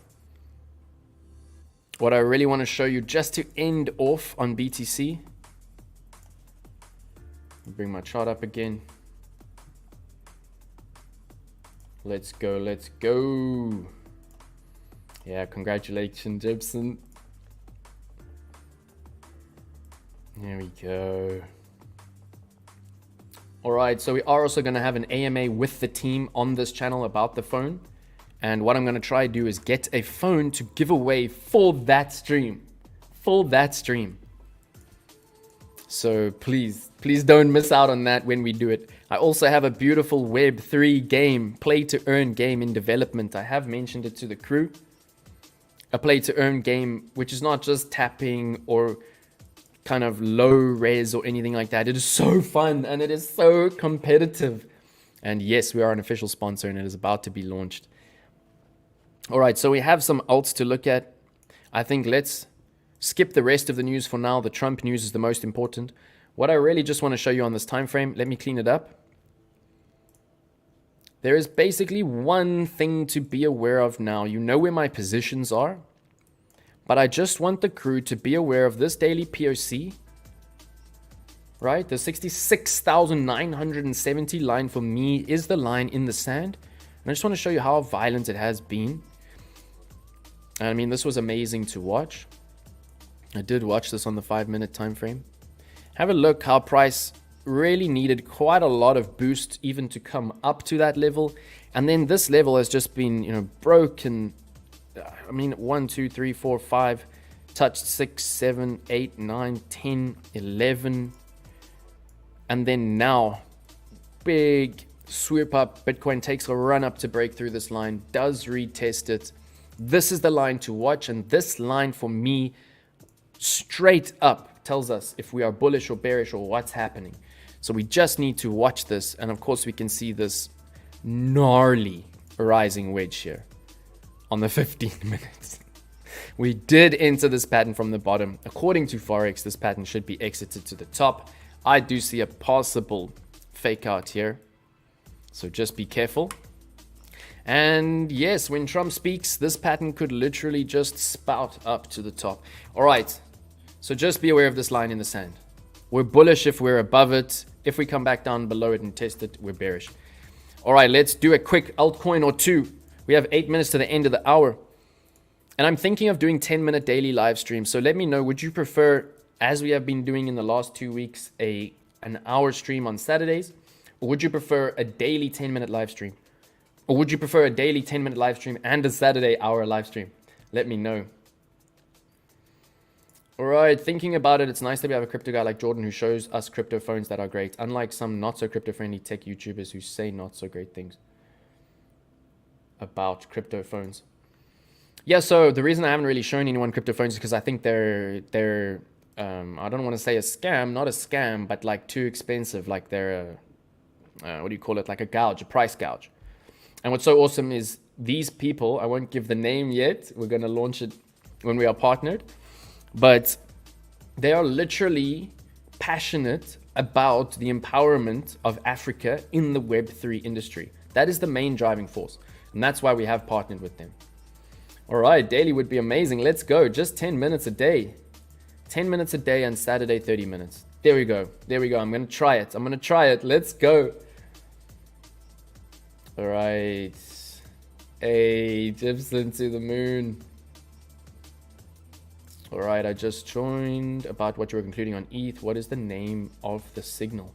What I really want to show you just to end off on BTC. Bring my chart up again. Let's go, let's go. Yeah, congratulations, Gibson. There we go. All right, so we are also going to have an AMA with the team on this channel about the phone. And what I'm going to try to do is get a phone to give away for that stream. For that stream. So please don't miss out on that when we do it. I also have a beautiful Web3 game, play to earn game in development. I have mentioned it to the crew. A play to earn game, which is not just tapping or kind of low res or anything like that. It is so fun and it is so competitive. And yes, we are an official sponsor and it is about to be launched. All right, so we have some alts to look at. I think let's skip the rest of the news for now. The Trump news is the most important. What I really just want to show you on this time frame, let me clean it up. There is basically one thing to be aware of now. You know where my positions are, but I just want the crew to be aware of this daily POC, right? The 66,970 line for me is the line in the sand. And I just want to show you how violent it has been. I mean, this was amazing to watch. I did watch this on the 5-minute time frame. Have a look how price really needed quite a lot of boost even to come up to that level. And then this level has just been, you know, broken. I mean, 1, 2, 3, 4, 5, touched 6, 7, 8, 9, 10, 11. And then now, big swoop up. Bitcoin takes a run up to break through this line, does retest it. This is the line to watch. And this line for me, straight up, tells us if we are bullish or bearish or what's happening. So we just need to watch this. And of course, we can see this gnarly rising wedge here on the 15 minutes. We did enter this pattern from the bottom. According to Forex, this pattern should be exited to the top. I do see a possible fake out here. So just be careful. And yes, when Trump speaks, this pattern could literally just spout up to the top. All right. So just be aware of this line in the sand. We're bullish if we're above it. If we come back down below it and test it, we're bearish. All right, let's do a quick altcoin or two. We have 8 minutes to the end of the hour. And I'm thinking of doing 10-minute daily live streams. So let me know, would you prefer, as we have been doing in the last 2 weeks, an hour stream on Saturdays? Or would you prefer a daily 10-minute live stream? Or would you prefer a daily 10-minute live stream and a Saturday hour live stream? Let me know. All right, thinking about it, it's nice that we have a crypto guy like Jordan who shows us crypto phones that are great, unlike some not so crypto friendly tech YouTubers who say not so great things about crypto phones. Yeah, so the reason I haven't really shown anyone crypto phones is because I think they're I don't want to say a scam, not a scam, but like too expensive. Like they're what do you call it? Like a gouge, a price gouge. And what's so awesome is these people, I won't give the name yet. We're going to launch it when we are partnered. But they are literally passionate about the empowerment of Africa in the Web3 industry. That is the main driving force. And that's why we have partnered with them. All right, daily would be amazing. Let's go. Just 10 minutes a day. 10 minutes a day and Saturday 30 minutes. There we go. There we go. I'm going to try it. Let's go. All right. Hey, Gibson to the moon. All right, I just joined. About what you were concluding on ETH. What is the name of the signal?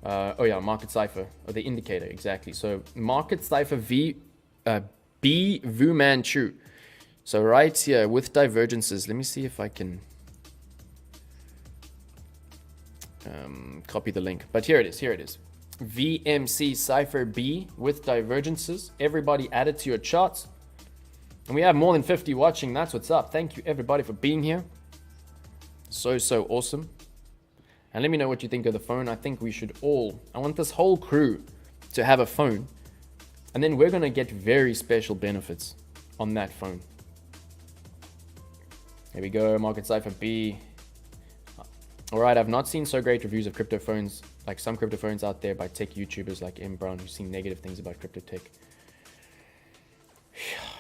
Oh yeah, market cipher, or the indicator, exactly. So market cipher B Vu Manchu. So right here with divergences, let me see if I can copy the link. But here it is. VMC cipher B with divergences. Everybody add it to your charts. And we have more than 50 watching. That's what's up. Thank you everybody for being here. So awesome. And let me know what you think of the phone. I think we should I want this whole crew to have a phone. And then we're going to get very special benefits on that phone. There we go, Market Cipher B. All right, I've not seen so great reviews of crypto phones, like some crypto phones out there by tech YouTubers like M. Brown, who've seen negative things about crypto tech.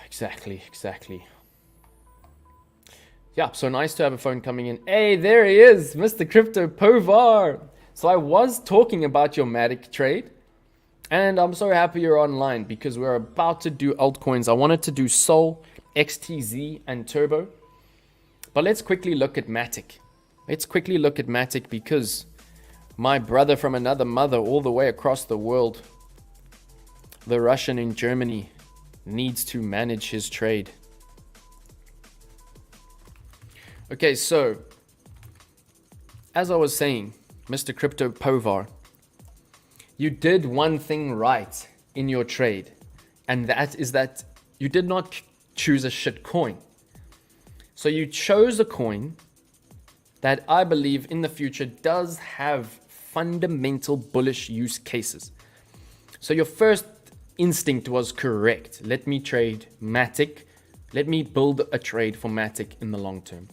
Exactly. Yeah, so nice to have a phone coming in. Hey, there he is, Mr. Crypto Povar. So I was talking about your Matic trade, and I'm so happy you're online because we're about to do altcoins. I wanted to do Sol, XTZ, and Turbo. But let's quickly look at Matic. Because my brother from another mother all the way across the world, the Russian in Germany, needs to manage his trade. Okay, so as I was saying, Mr. Crypto Povar, you did one thing right in your trade, and that is that you did not choose a shit coin. So you chose a coin that I believe in the future does have fundamental bullish use cases. So your first instinct was correct. Let me trade Matic. Let me build a trade for Matic in the long term.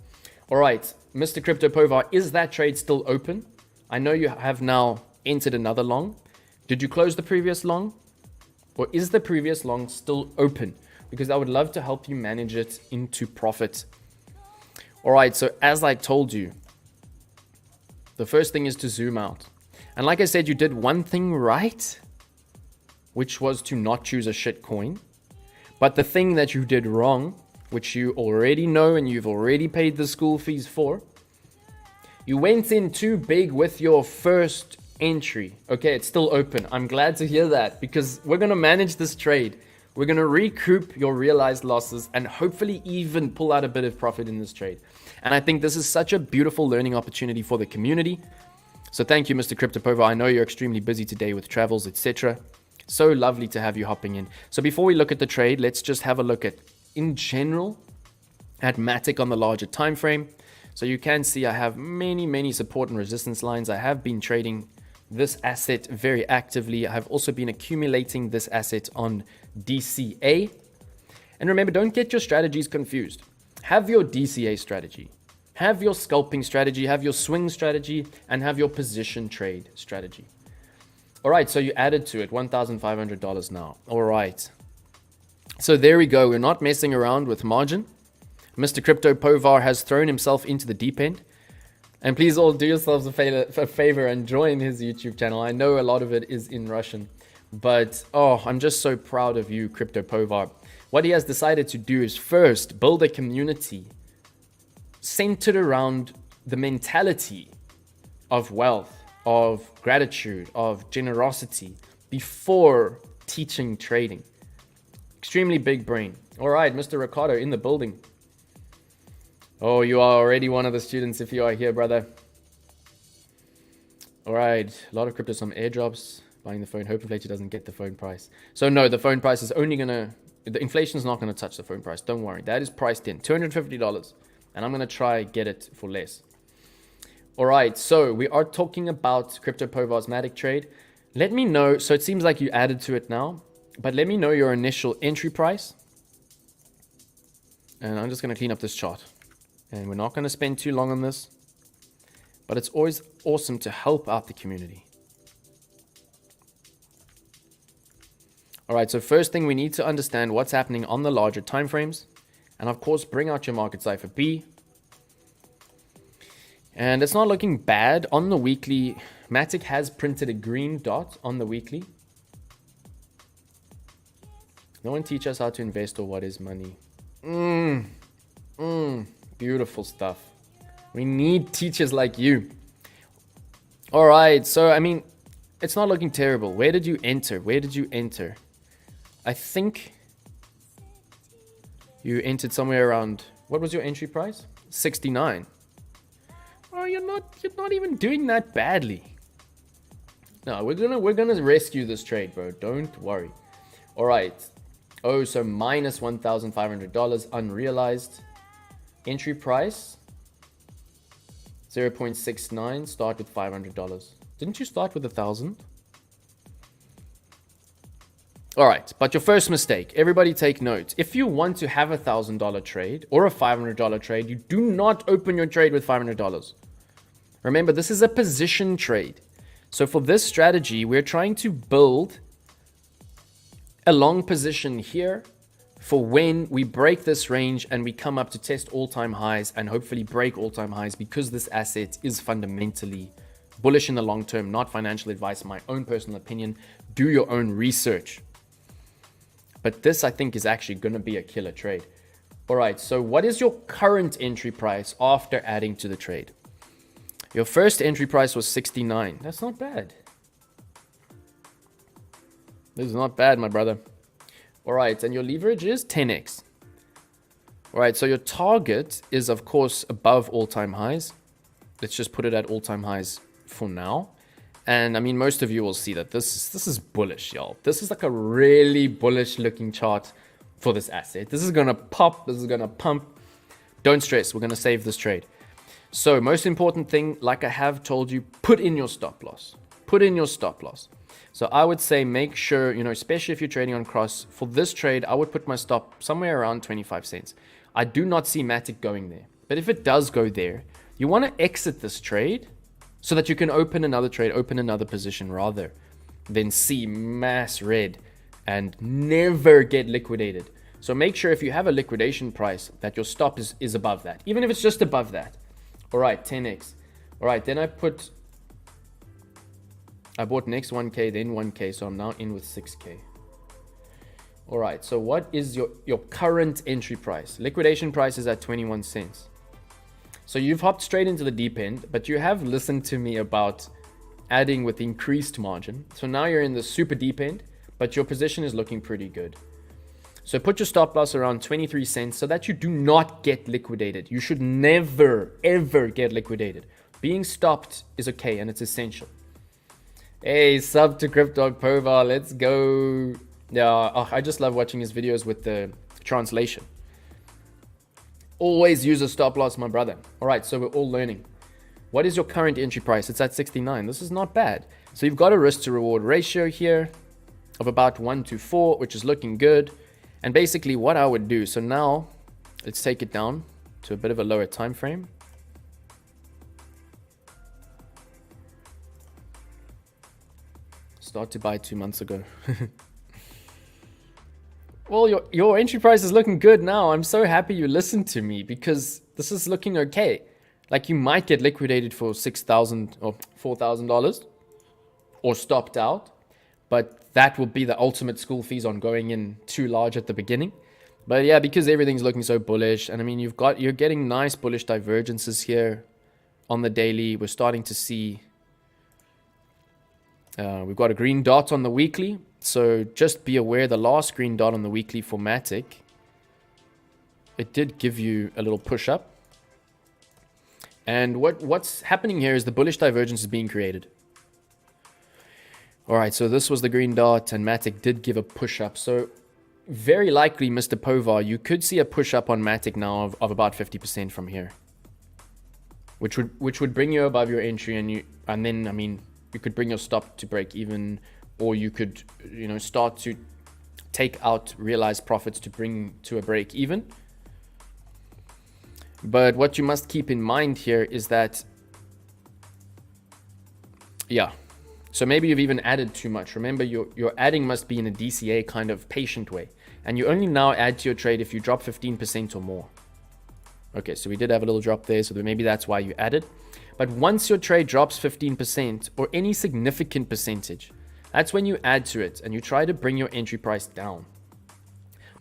All right, Mr. Crypto Povar, is that trade still open? I know you have now entered another long. Did you close the previous long? Or is the previous long still open? Because I would love to help you manage it into profit. All right, so as I told you, the first thing is to zoom out. And like I said, you did one thing right, which was to not choose a shit coin. But the thing that you did wrong, which you already know and you've already paid the school fees for, you went in too big with your first entry. Okay, it's still open. I'm glad to hear that because we're going to manage this trade. We're going to recoup your realized losses and hopefully even pull out a bit of profit in this trade. And I think this is such a beautiful learning opportunity for the community. So thank you, Mr. Crypto Povar. I know you're extremely busy today with travels, etc. So lovely to have you hopping in. So before we look at the trade, let's just have a look at, in general, at Matic on the larger time frame. So you can see I have many support and resistance lines. I have been trading this asset very actively. I have also been accumulating this asset on DCA. And remember, don't get your strategies confused. Have your DCA strategy, have your scalping strategy, have your swing strategy, and have your position trade strategy. All right, so you added to it $1,500 now. All right. So there we go. We're not messing around with margin. Mr. Crypto Povar has thrown himself into the deep end. And please all do yourselves a favor and join his YouTube channel. I know a lot of it is in Russian, but oh, I'm just so proud of you, Crypto Povar. What he has decided to do is first build a community centered around the mentality of wealth, of gratitude, of generosity before teaching trading. Extremely big brain. All right, Mr. Ricardo in the building. Oh, you are already one of the students if you are here, brother. All right, a lot of crypto, some airdrops, buying the phone. Hope inflation doesn't get the phone price. So no, the phone price is only gonna, the inflation is not gonna touch the phone price. Don't worry, that is priced in, $250. And I'm gonna try get it for less. All right, so we are talking about Crypto Povar's Matic trade. Let me know, so it seems like you added to it now, but let me know your initial entry price. And I'm just gonna clean up this chart. And we're not going to spend too long on this, but it's always awesome to help out the community. All right, so first thing we need to understand what's happening on the larger time frames, and of course bring out your Market Cipher B. And it's not looking bad on the weekly. Matic has printed a green dot on the weekly. No one teach us how to invest or what is money. Beautiful stuff. We need teachers like you. All right, so I mean, it's not looking terrible. Where did you enter? I think you entered somewhere around, what was your entry price? 69. Oh, you're not even doing that badly. No, we're gonna rescue this trade, bro. Don't worry. All right. Oh, so minus $1,500 unrealized. Entry price 0.69. Start with $500. Didn't you start with 1,000? All right, but your first mistake, everybody take note. If you want to have a $1,000 trade or a $500 trade, you do not open your trade with $500. Remember, this is a position trade. So for this strategy, we're trying to build a long position here for when we break this range and we come up to test all-time highs and hopefully break all-time highs, because this asset is fundamentally bullish in the long term, not financial advice, my own personal opinion. Do your own research. But this, I think, is actually going to be a killer trade. All right, so what is your current entry price after adding to the trade? Your first entry price was 69. That's not bad. This is not bad, my brother. All right, and your leverage is 10x. All right, so your target is, of course, above all-time highs. Let's just put it at all-time highs for now. And I mean, most of you will see that this is bullish, y'all. This is like a really bullish looking chart for this asset. This is going to pop. This is going to pump. Don't stress. We're going to save this trade. So most important thing, like I have told you, put in your stop loss. Put in your stop loss. So I would say make sure, especially if you're trading on cross, for this trade, I would put my stop somewhere around 25 cents. I do not see Matic going there. But if it does go there, you want to exit this trade so that you can open another trade, open another position rather than see mass red and never get liquidated. So make sure if you have a liquidation price that your stop is above that, even if it's just above that. All right, 10x. All right, then I bought next 1K, then 1K, so I'm now in with 6K. All right, so what is your current entry price? Liquidation price is at 21 cents. So you've hopped straight into the deep end, but you have listened to me about adding with increased margin. So now you're in the super deep end, but your position is looking pretty good. So put your stop loss around 23 cents so that you do not get liquidated. You should never, ever get liquidated. Being stopped is okay, and it's essential. Hey, sub to Crypto Pova, let's go. Yeah, I just love watching his videos with the translation. Always use a stop loss, my brother. All right, so we're all learning. What is your current entry price? It's at 69. This is not bad. So you've got a risk to reward ratio here of about 1 to 4, which is looking good. And basically what I would do, so now let's take it down to a bit of a lower time frame. Start to buy 2 months ago. Well, your entry price is looking good now. I'm so happy you listened to me because this is looking okay. Like you might get liquidated for $6,000 or $4,000 or stopped out, but that will be the ultimate school fees on going in too large at the beginning. But yeah, because everything's looking so bullish, and I mean you're getting nice bullish divergences here on the daily. We're starting to see we've got a green dot on the weekly. So just be aware the last green dot on the weekly for Matic, it did give you a little push up. And what's happening here is the bullish divergence is being created. All right, so this was the green dot and Matic did give a push up. So very likely, Mr. Povar, you could see a push up on Matic now of about 50% from here. Which would bring you above your entry, and then I mean you could bring your stop to break even, or you could, start to take out realized profits to bring to a break even. But what you must keep in mind here is that, yeah, so maybe you've even added too much. Remember, your adding must be in a DCA kind of patient way. And you only now add to your trade if you drop 15% or more. Okay, so we did have a little drop there, so maybe that's why you added. But once your trade drops 15% or any significant percentage, that's when you add to it and you try to bring your entry price down.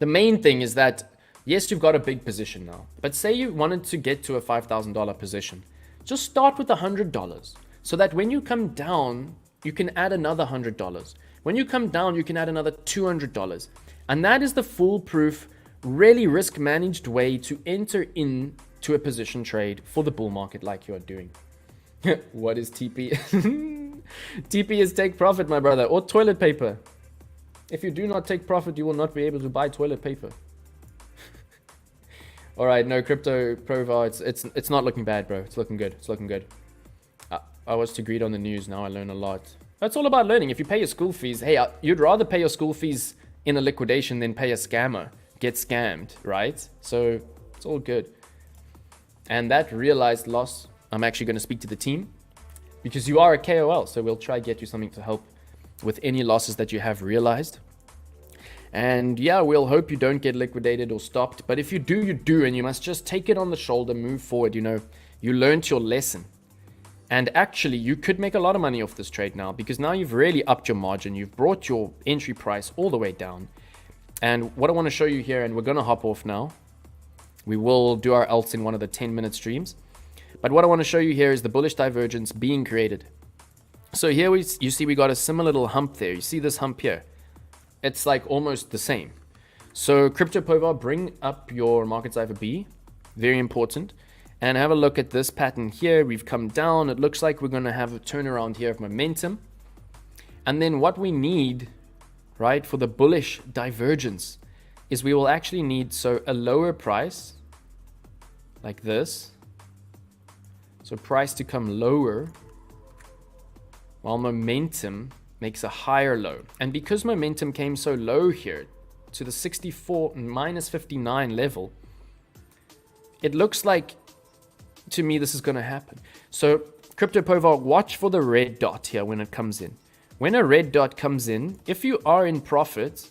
The main thing is that, yes, you've got a big position now, but say you wanted to get to a $5,000 position, just start with $100 so that when you come down, you can add another $100. When you come down, you can add another $200. And that is the foolproof, really risk managed way to enter into a position trade for the bull market like you are doing. What is TP? TP is take profit, my brother, or toilet paper. If you do not take profit, you will not be able to buy toilet paper. All right, no, Crypto Provar, it's not looking bad, bro. It's looking good. It's looking good. I was too greedy on the news. Now I learn a lot. That's all about learning. If you pay your school fees, hey, you'd rather pay your school fees in a liquidation than pay a scammer, get scammed, right? So it's all good. And that realized loss, I'm actually going to speak to the team because you are a KOL. So we'll try to get you something to help with any losses that you have realized. And yeah, we'll hope you don't get liquidated or stopped. But if you do, you do. And you must just take it on the shoulder, move forward. You know, you learned your lesson. And actually, you could make a lot of money off this trade now because now you've really upped your margin. You've brought your entry price all the way down. And what I want to show you here, and we're going to hop off now. We will do our alts in one of the 10-minute streams. But what I want to show you here is the bullish divergence being created. So here you see we got a similar little hump there. You see this hump here? It's like almost the same. So Crypto Povar, bring up your market cipher B. Very important. And have a look at this pattern here. We've come down. It looks like we're going to have a turnaround here of momentum. And then what we need, right, for the bullish divergence is we will actually need a lower price like this. So price to come lower while momentum makes a higher low. And because momentum came so low here to the 64 minus 59 level, it looks like to me this is going to happen. So Crypto Povar, watch for the red dot here when it comes in. When a red dot comes in, if you are in profit,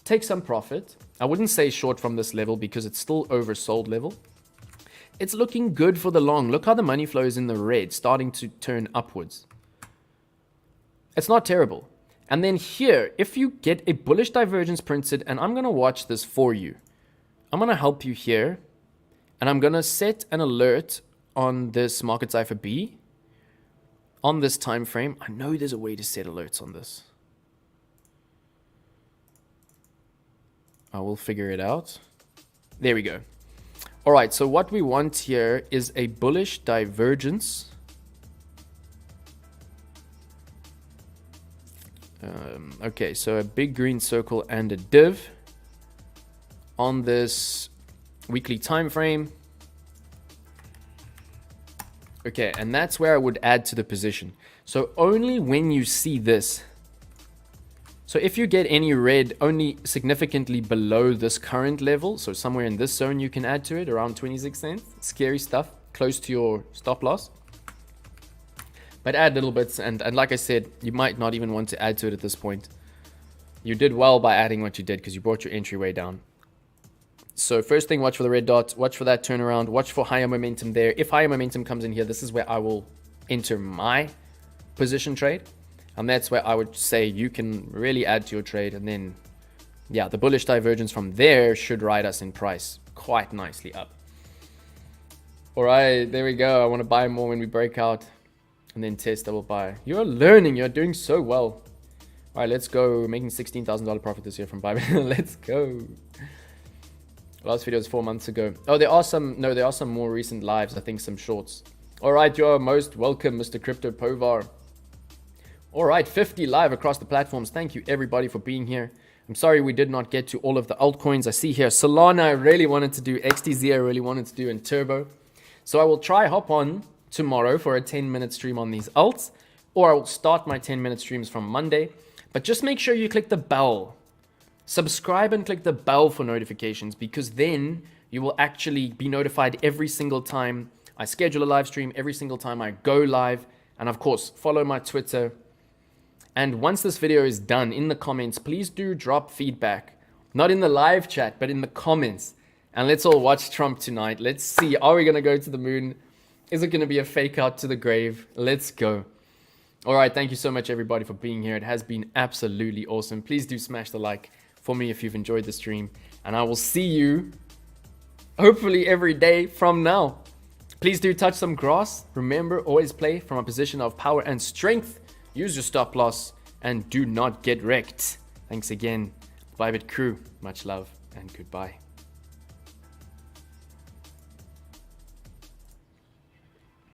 take some profit. I wouldn't say short from this level because it's still oversold level. It's looking good for the long. Look how the money flow is in the red, starting to turn upwards. It's not terrible. And then here, if you get a bullish divergence printed, and I'm going to watch this for you. I'm going to help you here. And I'm going to set an alert on this market cipher B on this time frame. I know there's a way to set alerts on this. I will figure it out. There we go. All right, so what we want here is a bullish divergence. Okay, so a big green circle and a div on this weekly time frame. Okay, and that's where I would add to the position. So only when you see this. So if you get any red only significantly below this current level, so somewhere in this zone you can add to it, around 26 cents. Scary stuff, close to your stop loss. But add little bits, and like I said, you might not even want to add to it at this point. You did well by adding what you did because you brought your entryway down. So first thing, watch for the red dot, watch for that turnaround, watch for higher momentum there. If higher momentum comes in here, this is where I will enter my position trade. And that's where I would say you can really add to your trade. And then, yeah, the bullish divergence from there should ride us in price quite nicely up. All right, there we go. I want to buy more when we break out and then test double buy. You're learning. You're doing so well. All right, let's go. We're making $16,000 profit this year from buyback. Let's go. Last video was 4 months ago. Oh, there are some more recent lives. I think some shorts. All right, you're most welcome, Mr. Crypto Povar. All right, 50 live across the platforms. Thank you, everybody, for being here. I'm sorry we did not get to all of the altcoins. I see here Solana I really wanted to do, XTZ I really wanted to do, and Turbo. So I will try hop on tomorrow for a 10-minute stream on these alts, or I will start my 10-minute streams from Monday. But just make sure you click the bell. Subscribe and click the bell for notifications, because then you will actually be notified every single time I schedule a live stream, every single time I go live. And of course, follow my Twitter. And once this video is done, in the comments, please do drop feedback. Not in the live chat, but in the comments. And let's all watch Trump tonight. Let's see, are we going to go to the moon? Is it going to be a fake out to the grave? Let's go. All right, thank you so much, everybody, for being here. It has been absolutely awesome. Please do smash the like for me if you've enjoyed the stream. And I will see you, hopefully, every day from now. Please do touch some grass. Remember, always play from a position of power and strength. Use your stop loss and do not get wrecked. Thanks again. Bybit crew. Much love and goodbye.